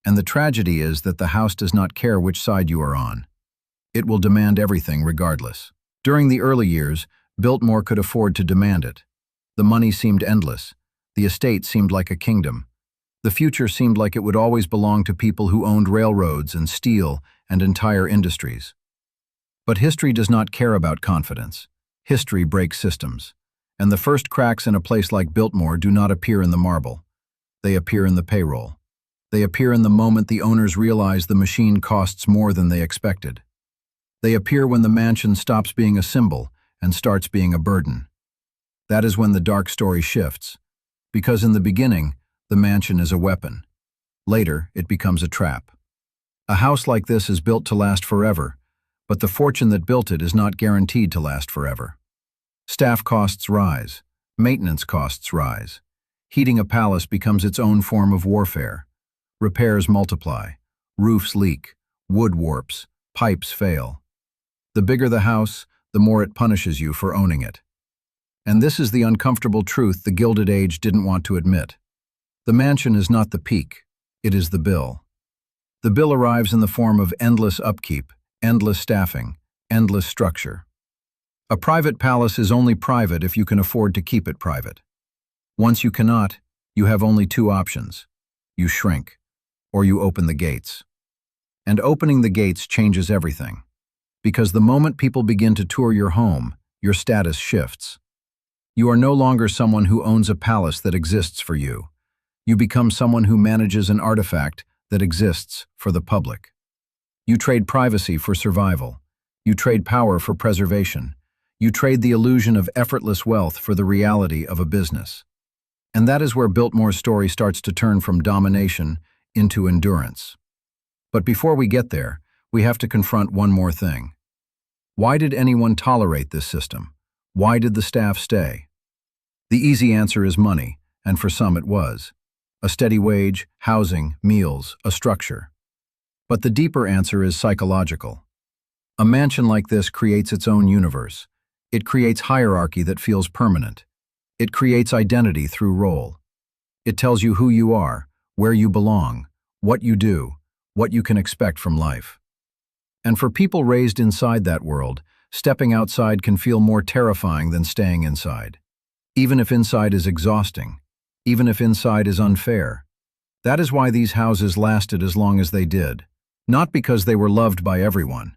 And the tragedy is that the house does not care which side you are on. It will demand everything regardless. During the early years, Biltmore could afford to demand it. The money seemed endless. The estate seemed like a kingdom. The future seemed like it would always belong to people who owned railroads and steel and entire industries. But history does not care about confidence. History breaks systems. And the first cracks in a place like Biltmore do not appear in the marble. They appear in the payroll. They appear in the moment the owners realize the machine costs more than they expected. They appear when the mansion stops being a symbol and starts being a burden. That is when the dark story shifts. Because in the beginning, the mansion is a weapon. Later, it becomes a trap. A house like this is built to last forever, But the fortune that built it is not guaranteed to last forever. Staff costs rise. Maintenance costs rise. Heating a palace becomes its own form of warfare. Repairs multiply. Roofs leak. Wood warps. Pipes fail. The bigger the house, the more it punishes you for owning it. And this is the uncomfortable truth the Gilded Age didn't want to admit. The mansion is not the peak, it is the bill. The bill arrives in the form of endless upkeep, endless staffing, endless structure. A private palace is only private if you can afford to keep it private. Once you cannot, you have only two options. You shrink, or you open the gates. And opening the gates changes everything. Because the moment people begin to tour your home, your status shifts. You are no longer someone who owns a palace that exists for you. You become someone who manages an artifact that exists for the public. You trade privacy for survival. You trade power for preservation. You trade the illusion of effortless wealth for the reality of a business. And that is where Biltmore's story starts to turn from domination into endurance. But before we get there, we have to confront one more thing. Why did anyone tolerate this system? Why did the staff stay? The easy answer is money, and for some it was. A steady wage, housing, meals, a structure. But the deeper answer is psychological. A mansion like this creates its own universe. It creates hierarchy that feels permanent. It creates identity through role. It tells you who you are, where you belong, what you do, what you can expect from life. And for people raised inside that world, stepping outside can feel more terrifying than staying inside. Even if inside is exhausting, even if inside is unfair. That is why these houses lasted as long as they did. Not because they were loved by everyone,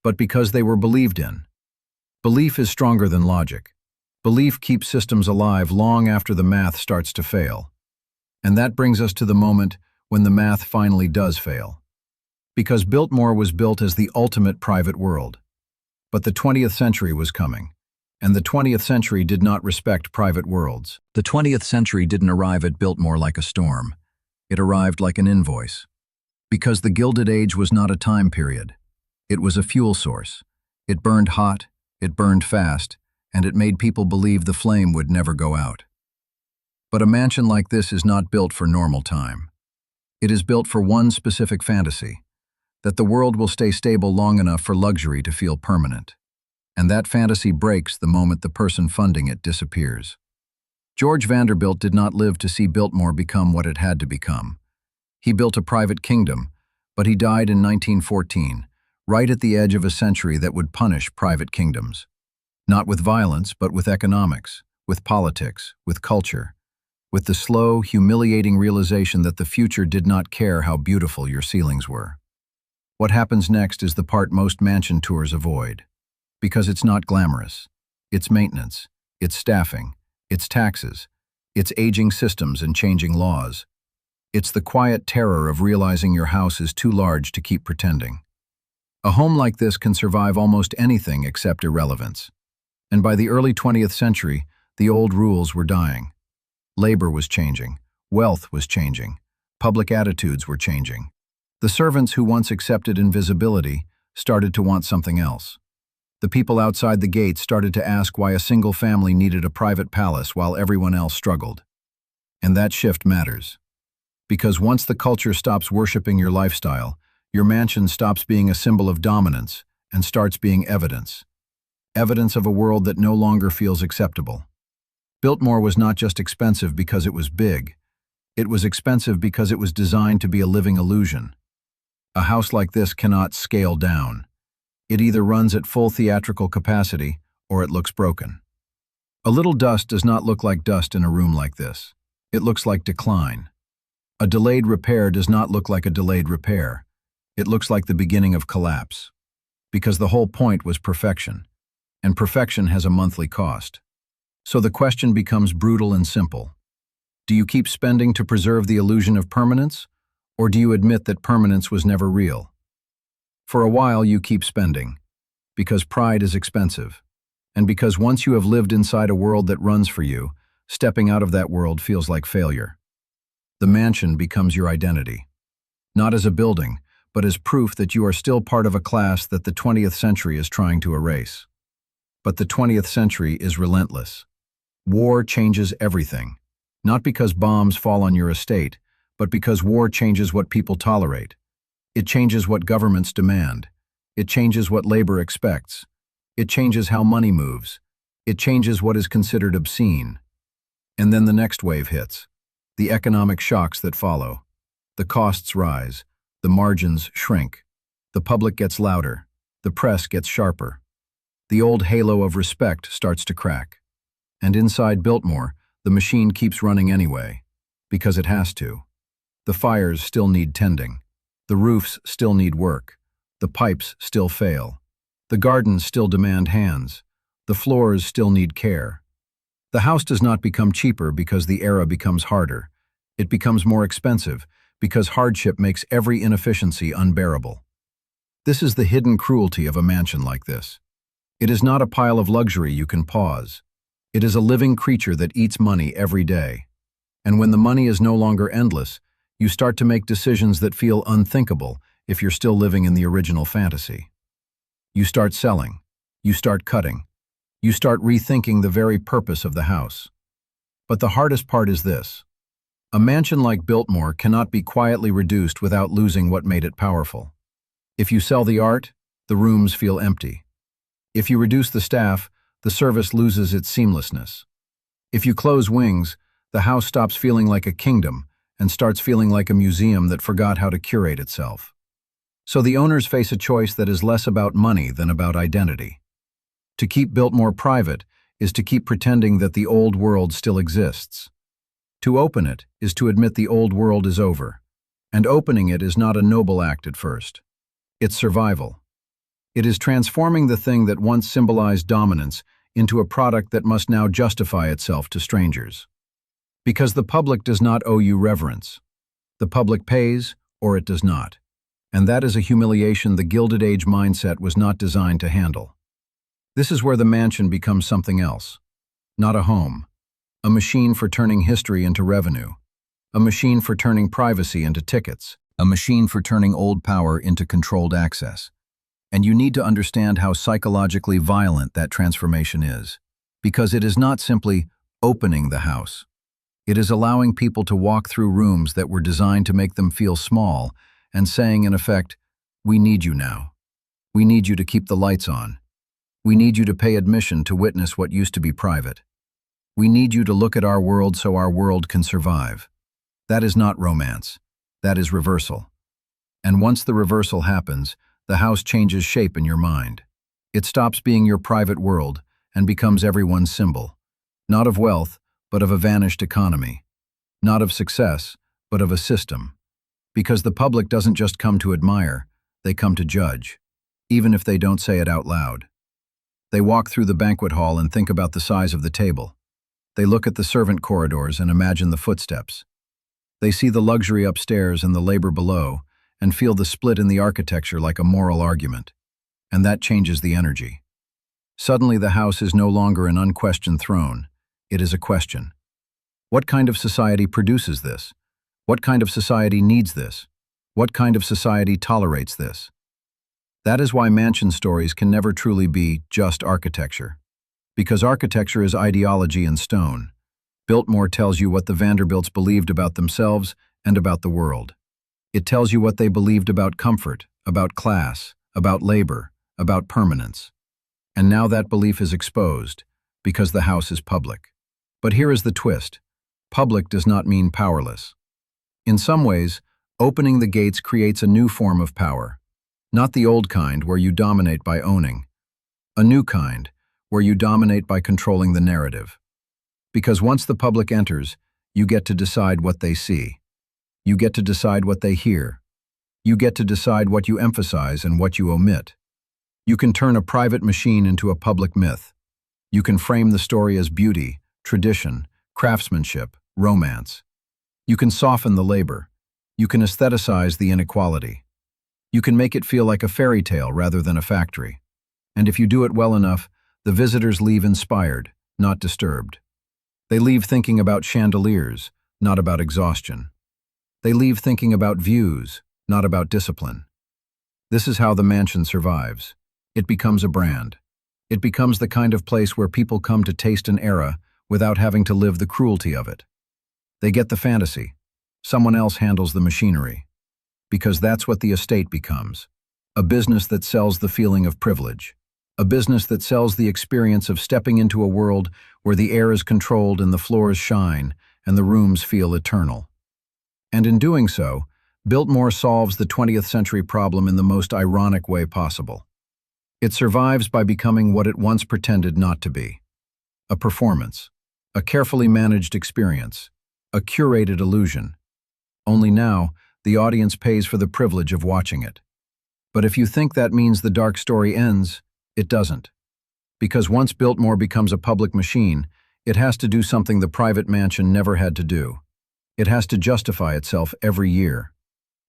but because they were believed in. Belief is stronger than logic. Belief keeps systems alive long after the math starts to fail. And that brings us to the moment when the math finally does fail. Because Biltmore was built as the ultimate private world. But the 20th century was coming. And the 20th century did not respect private worlds. The 20th century didn't arrive at Biltmore like a storm. It arrived like an invoice. Because the Gilded Age was not a time period. It was a fuel source. It burned hot, it burned fast, and it made people believe the flame would never go out. But a mansion like this is not built for normal time. It is built for one specific fantasy, that the world will stay stable long enough for luxury to feel permanent. And that fantasy breaks the moment the person funding it disappears. George Vanderbilt did not live to see Biltmore become what it had to become. He built a private kingdom, but he died in 1914, right at the edge of a century that would punish private kingdoms. Not with violence, but with economics, with politics, with culture, with the slow, humiliating realization that the future did not care how beautiful your ceilings were. What happens next is the part most mansion tours avoid. Because it's not glamorous. It's maintenance, it's staffing, it's taxes, it's aging systems and changing laws. It's the quiet terror of realizing your house is too large to keep pretending. A home like this can survive almost anything except irrelevance. And by the early 20th century, the old rules were dying. Labor was changing, wealth was changing, public attitudes were changing. The servants who once accepted invisibility started to want something else. The people outside the gates started to ask why a single family needed a private palace while everyone else struggled. And that shift matters. Because once the culture stops worshiping your lifestyle, your mansion stops being a symbol of dominance and starts being evidence. Evidence of a world that no longer feels acceptable. Biltmore was not just expensive because it was big. It was expensive because it was designed to be a living illusion. A house like this cannot scale down. It either runs at full theatrical capacity or it looks broken. A little dust does not look like dust in a room like this. It looks like decline. A delayed repair does not look like a delayed repair. It looks like the beginning of collapse. Because the whole point was perfection, and perfection has a monthly cost. So the question becomes brutal and simple. Do you keep spending to preserve the illusion of permanence, or do you admit that permanence was never real? For a while you keep spending, because pride is expensive, and because once you have lived inside a world that runs for you, stepping out of that world feels like failure. The mansion becomes your identity. Not as a building, but as proof that you are still part of a class that the 20th century is trying to erase. But the 20th century is relentless. War changes everything, not because bombs fall on your estate, but because war changes what people tolerate. It changes what governments demand. It changes what labor expects. It changes how money moves. It changes what is considered obscene. And then the next wave hits. The economic shocks that follow. The costs rise. The margins shrink. The public gets louder. The press gets sharper. The old halo of respect starts to crack. And inside Biltmore, the machine keeps running anyway, because it has to. The fires still need tending. The roofs still need work. The pipes still fail. The gardens still demand hands. The floors still need care. The house does not become cheaper because the era becomes harder. It becomes more expensive because hardship makes every inefficiency unbearable. This is the hidden cruelty of a mansion like this. It is not a pile of luxury you can pause. It is a living creature that eats money every day. And when the money is no longer endless, you start to make decisions that feel unthinkable if you're still living in the original fantasy. You start selling. You start cutting. You start rethinking the very purpose of the house. But the hardest part is this. A mansion like Biltmore cannot be quietly reduced without losing what made it powerful. If you sell the art, the rooms feel empty. If you reduce the staff, the service loses its seamlessness. If you close wings, the house stops feeling like a kingdom and starts feeling like a museum that forgot how to curate itself. So the owners face a choice that is less about money than about identity. To keep Biltmore private is to keep pretending that the old world still exists. To open it is to admit the old world is over, and opening it is not a noble act at first. It's survival. It is transforming the thing that once symbolized dominance into a product that must now justify itself to strangers. Because the public does not owe you reverence. The public pays, or it does not. And that is a humiliation the Gilded Age mindset was not designed to handle. This is where the mansion becomes something else. Not a home. A machine for turning history into revenue. A machine for turning privacy into tickets. A machine for turning old power into controlled access. And you need to understand how psychologically violent that transformation is. Because it is not simply opening the house. It is allowing people to walk through rooms that were designed to make them feel small and saying, in effect, we need you now. We need you to keep the lights on. We need you to pay admission to witness what used to be private. We need you to look at our world so our world can survive. That is not romance. That is reversal. And once the reversal happens, the house changes shape in your mind. It stops being your private world and becomes everyone's symbol. Not of wealth, but of a vanished economy. Not of success, but of a system. Because the public doesn't just come to admire, they come to judge, even if they don't say it out loud. They walk through the banquet hall and think about the size of the table. They look at the servant corridors and imagine the footsteps. They see the luxury upstairs and the labor below, and feel the split in the architecture like a moral argument. And that changes the energy. Suddenly the house is no longer an unquestioned throne. It is a question. What kind of society produces this? What kind of society needs this? What kind of society tolerates this? That is why mansion stories can never truly be just architecture. Because architecture is ideology in stone. Biltmore tells you what the Vanderbilts believed about themselves and about the world. It tells you what they believed about comfort, about class, about labor, about permanence. And now that belief is exposed, because the house is public. But here is the twist. Public does not mean powerless. In some ways, opening the gates creates a new form of power. Not the old kind where you dominate by owning. A new kind where you dominate by controlling the narrative. Because once the public enters, you get to decide what they see. You get to decide what they hear. You get to decide what you emphasize and what you omit. You can turn a private machine into a public myth. You can frame the story as beauty, tradition, craftsmanship, romance. You can soften the labor. You can aestheticize the inequality. You can make it feel like a fairy tale rather than a factory. And if you do it well enough, the visitors leave inspired, not disturbed. They leave thinking about chandeliers, not about exhaustion. They leave thinking about views, not about discipline. This is how the mansion survives. It becomes a brand. It becomes the kind of place where people come to taste an era without having to live the cruelty of it. They get the fantasy. Someone else handles the machinery. Because that's what the estate becomes. A business that sells the feeling of privilege. A business that sells the experience of stepping into a world where the air is controlled and the floors shine and the rooms feel eternal. And in doing so, Biltmore solves the 20th century problem in the most ironic way possible. It survives by becoming what it once pretended not to be. A performance. A carefully managed experience. A curated illusion. Only now, the audience pays for the privilege of watching it. But if you think that means the dark story ends, it doesn't. Because once Biltmore becomes a public machine, it has to do something the private mansion never had to do. It has to justify itself every year.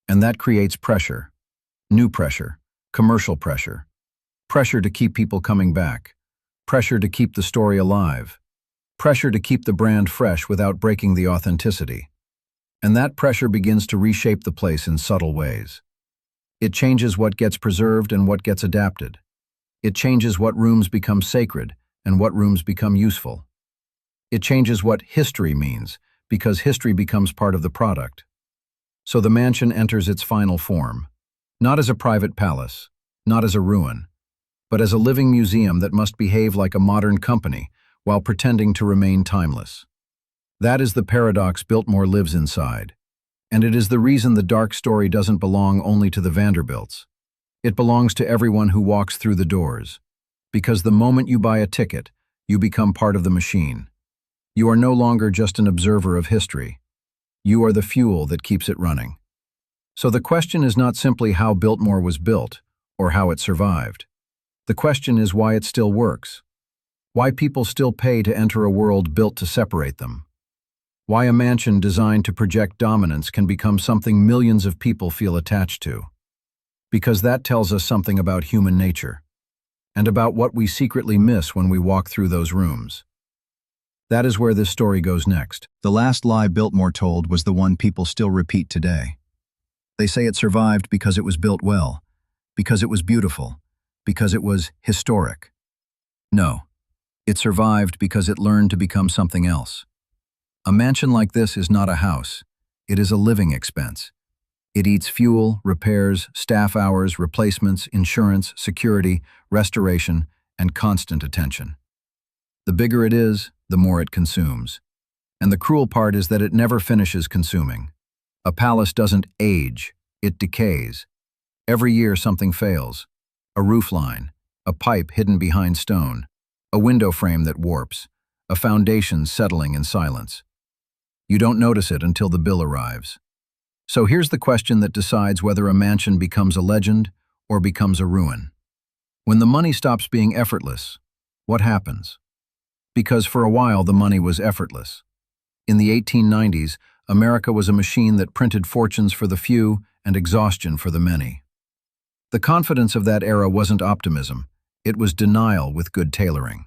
And that creates pressure. New pressure. Commercial pressure. Pressure to keep people coming back. Pressure to keep the story alive. Pressure to keep the brand fresh without breaking the authenticity. And that pressure begins to reshape the place in subtle ways. It changes what gets preserved and what gets adapted. It changes what rooms become sacred and what rooms become useful. It changes what history means, because history becomes part of the product. So the mansion enters its final form, not as a private palace, not as a ruin, but as a living museum that must behave like a modern company while pretending to remain timeless. That is the paradox Biltmore lives inside, and it is the reason the dark story doesn't belong only to the Vanderbilts. It belongs to everyone who walks through the doors, because the moment you buy a ticket, you become part of the machine. You are no longer just an observer of history. You are the fuel that keeps it running. So the question is not simply how Biltmore was built or how it survived. The question is why it still works. Why people still pay to enter a world built to separate them. Why a mansion designed to project dominance can become something millions of people feel attached to. Because that tells us something about human nature, and about what we secretly miss when we walk through those rooms. That is where this story goes next. The last lie Biltmore told was the one people still repeat today. They say it survived because it was built well, because it was beautiful, because it was historic. No, it survived because it learned to become something else. A mansion like this is not a house. It is a living expense. It eats fuel, repairs, staff hours, replacements, insurance, security, restoration, and constant attention. The bigger it is, the more it consumes. And the cruel part is that it never finishes consuming. A palace doesn't age, it decays. Every year something fails. A roof line, a pipe hidden behind stone, a window frame that warps, a foundation settling in silence. You don't notice it until the bill arrives. So here's the question that decides whether a mansion becomes a legend or becomes a ruin. When the money stops being effortless, what happens? Because for a while the money was effortless. In the 1890s, America was a machine that printed fortunes for the few and exhaustion for the many. The confidence of that era wasn't optimism, it was denial with good tailoring.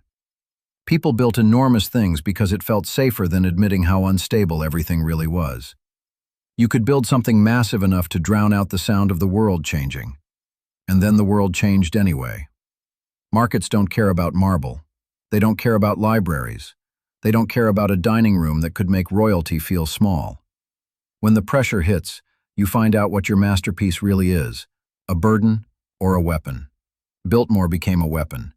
People built enormous things because it felt safer than admitting how unstable everything really was. You could build something massive enough to drown out the sound of the world changing. And then the world changed anyway. Markets don't care about marble. They don't care about libraries. They don't care about a dining room that could make royalty feel small. When the pressure hits, you find out what your masterpiece really is, a burden or a weapon. Biltmore became a weapon.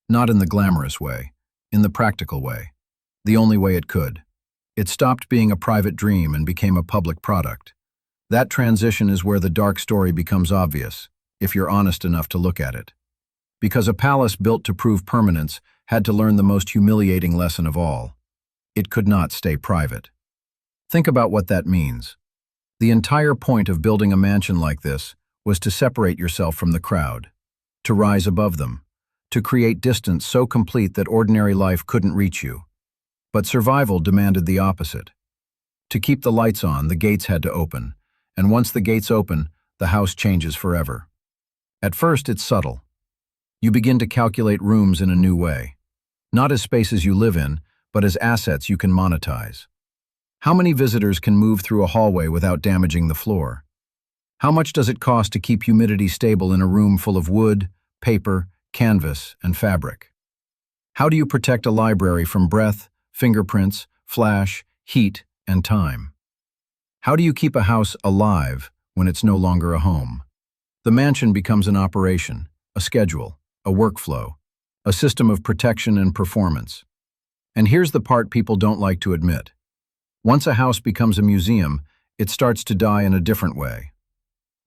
Not in the glamorous way, in the practical way. The only way it could. It stopped being a private dream and became a public product. That transition is where the dark story becomes obvious, if you're honest enough to look at it. Because a palace built to prove permanence had to learn the most humiliating lesson of all. It could not stay private. Think about what that means. The entire point of building a mansion like this was to separate yourself from the crowd, to rise above them, to create distance so complete that ordinary life couldn't reach you. But survival demanded the opposite. To keep the lights on, the gates had to open, and once the gates open, the house changes forever. At first, it's subtle. You begin to calculate rooms in a new way, not as spaces you live in, but as assets you can monetize. How many visitors can move through a hallway without damaging the floor? How much does it cost to keep humidity stable in a room full of wood, paper, canvas, and fabric? How do you protect a library from breath, fingerprints, flash, heat, and time? How do you keep a house alive when it's no longer a home? The mansion becomes an operation, a schedule, a workflow, a system of protection and performance. And here's the part people don't like to admit. Once a house becomes a museum, it starts to die in a different way.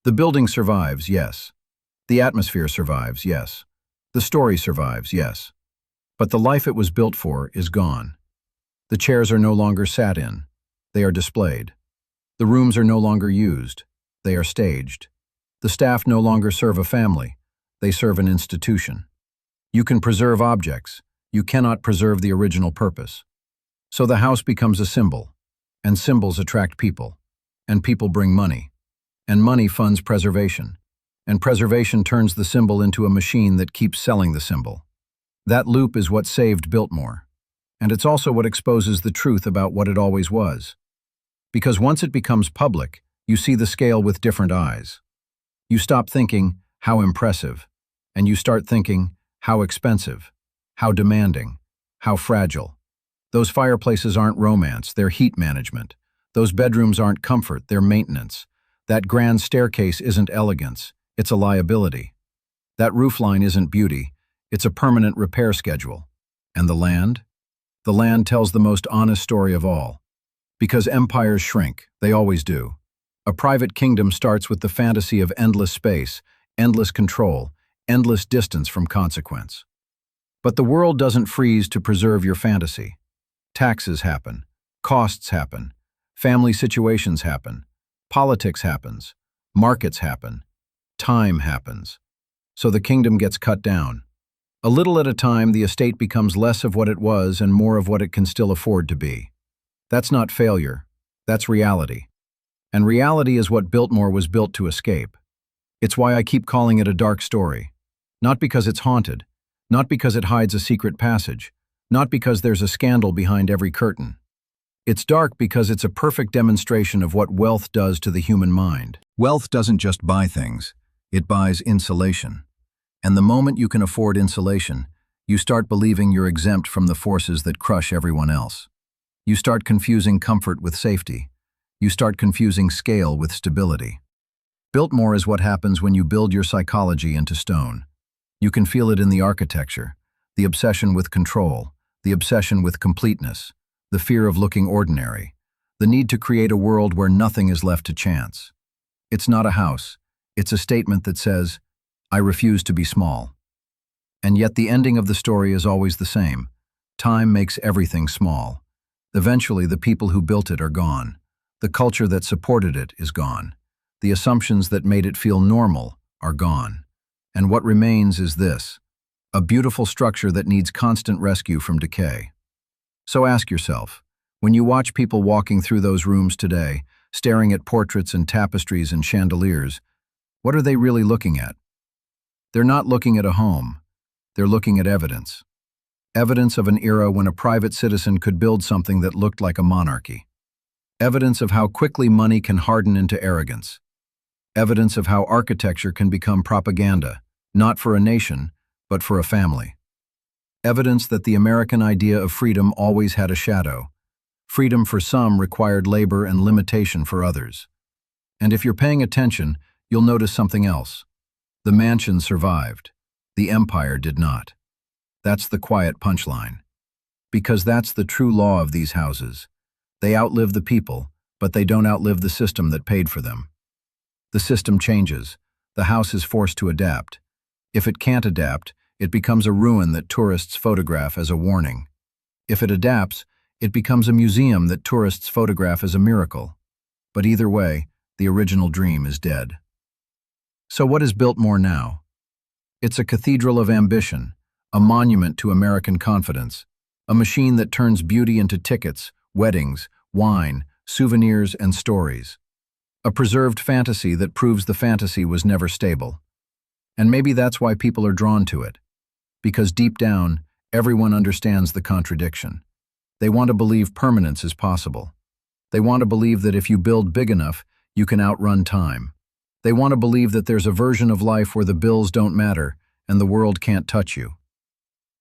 The building survives, yes. The atmosphere survives, yes. The story survives, yes. But the life it was built for is gone. The chairs are no longer sat in. They are displayed. The rooms are no longer used. They are staged. The staff no longer serve a family. They serve an institution. You can preserve objects. You cannot preserve the original purpose. So the house becomes a symbol, and symbols attract people, and people bring money, and money funds preservation, and preservation turns the symbol into a machine that keeps selling the symbol. That loop is what saved Biltmore, and it's also what exposes the truth about what it always was. Because once it becomes public, you see the scale with different eyes. You stop thinking, how impressive, and you start thinking, how expensive, how demanding, how fragile. Those fireplaces aren't romance, they're heat management. Those bedrooms aren't comfort, they're maintenance. That grand staircase isn't elegance, it's a liability. That roofline isn't beauty, it's a permanent repair schedule. And the land? The land tells the most honest story of all. Because empires shrink, they always do. A private kingdom starts with the fantasy of endless space, endless control, endless distance from consequence. But the world doesn't freeze to preserve your fantasy. Taxes happen, costs happen, family situations happen, politics happens, markets happen, time happens. So the kingdom gets cut down. A little at a time, the estate becomes less of what it was and more of what it can still afford to be. That's not failure, that's reality. And reality is what Biltmore was built to escape. It's why I keep calling it a dark story. Not because it's haunted, not because it hides a secret passage, not because there's a scandal behind every curtain. It's dark because it's a perfect demonstration of what wealth does to the human mind. Wealth doesn't just buy things, it buys insulation. And the moment you can afford insulation, you start believing you're exempt from the forces that crush everyone else. You start confusing comfort with safety. You start confusing scale with stability. Biltmore is what happens when you build your psychology into stone. You can feel it in the architecture, the obsession with control, the obsession with completeness, the fear of looking ordinary, the need to create a world where nothing is left to chance. It's not a house. It's a statement that says, I refuse to be small. And yet the ending of the story is always the same. Time makes everything small. Eventually, the people who built it are gone. The culture that supported it is gone. The assumptions that made it feel normal are gone. And what remains is this, a beautiful structure that needs constant rescue from decay. So ask yourself, when you watch people walking through those rooms today, staring at portraits and tapestries and chandeliers, what are they really looking at? They're not looking at a home. They're looking at evidence. Evidence of an era when a private citizen could build something that looked like a monarchy. Evidence of how quickly money can harden into arrogance. Evidence of how architecture can become propaganda, not for a nation, but for a family. Evidence that the American idea of freedom always had a shadow. Freedom for some required labor and limitation for others. And if you're paying attention, you'll notice something else. The mansion survived. The empire did not. That's the quiet punchline. Because that's the true law of these houses. They outlive the people, but they don't outlive the system that paid for them. The system changes. The house is forced to adapt. If it can't adapt, it becomes a ruin that tourists photograph as a warning. If it adapts, it becomes a museum that tourists photograph as a miracle. But either way, the original dream is dead. So what is Biltmore now? It's a cathedral of ambition, a monument to American confidence, a machine that turns beauty into tickets, weddings, wine, souvenirs, and stories. A preserved fantasy that proves the fantasy was never stable. And maybe that's why people are drawn to it. Because deep down, everyone understands the contradiction. They want to believe permanence is possible. They want to believe that if you build big enough, you can outrun time. They want to believe that there's a version of life where the bills don't matter and the world can't touch you.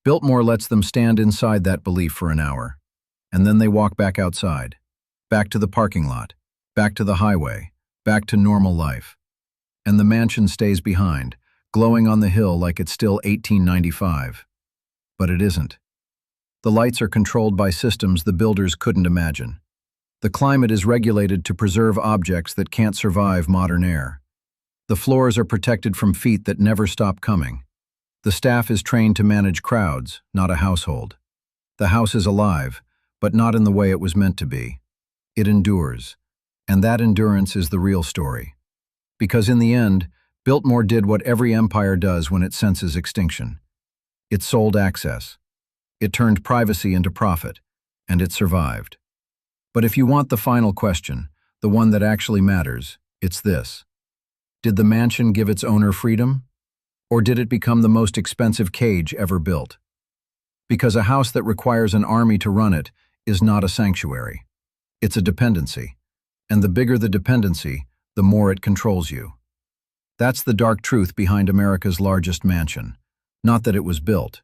Biltmore lets them stand inside that belief for an hour, and then they walk back outside, back to the parking lot, back to the highway, back to normal life. And the mansion stays behind, glowing on the hill like it's still 1895. But it isn't. The lights are controlled by systems the builders couldn't imagine. The climate is regulated to preserve objects that can't survive modern air. The floors are protected from feet that never stop coming. The staff is trained to manage crowds, not a household. The house is alive, but not in the way it was meant to be. It endures, and that endurance is the real story. Because in the end, Biltmore did what every empire does when it senses extinction. It sold access. It turned privacy into profit, and it survived. But if you want the final question, the one that actually matters, it's this. Did the mansion give its owner freedom? Or did it become the most expensive cage ever built? Because a house that requires an army to run it is not a sanctuary. It's a dependency. And the bigger the dependency, the more it controls you. That's the dark truth behind America's largest mansion. Not that it was built,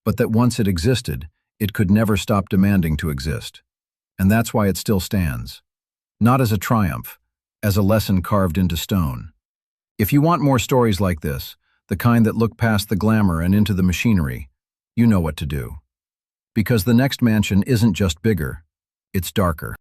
but that once it existed, it could never stop demanding to exist. And that's why it still stands. Not as a triumph, as a lesson carved into stone. If you want more stories like this, the kind that look past the glamour and into the machinery, you know what to do. Because the next mansion isn't just bigger, it's darker.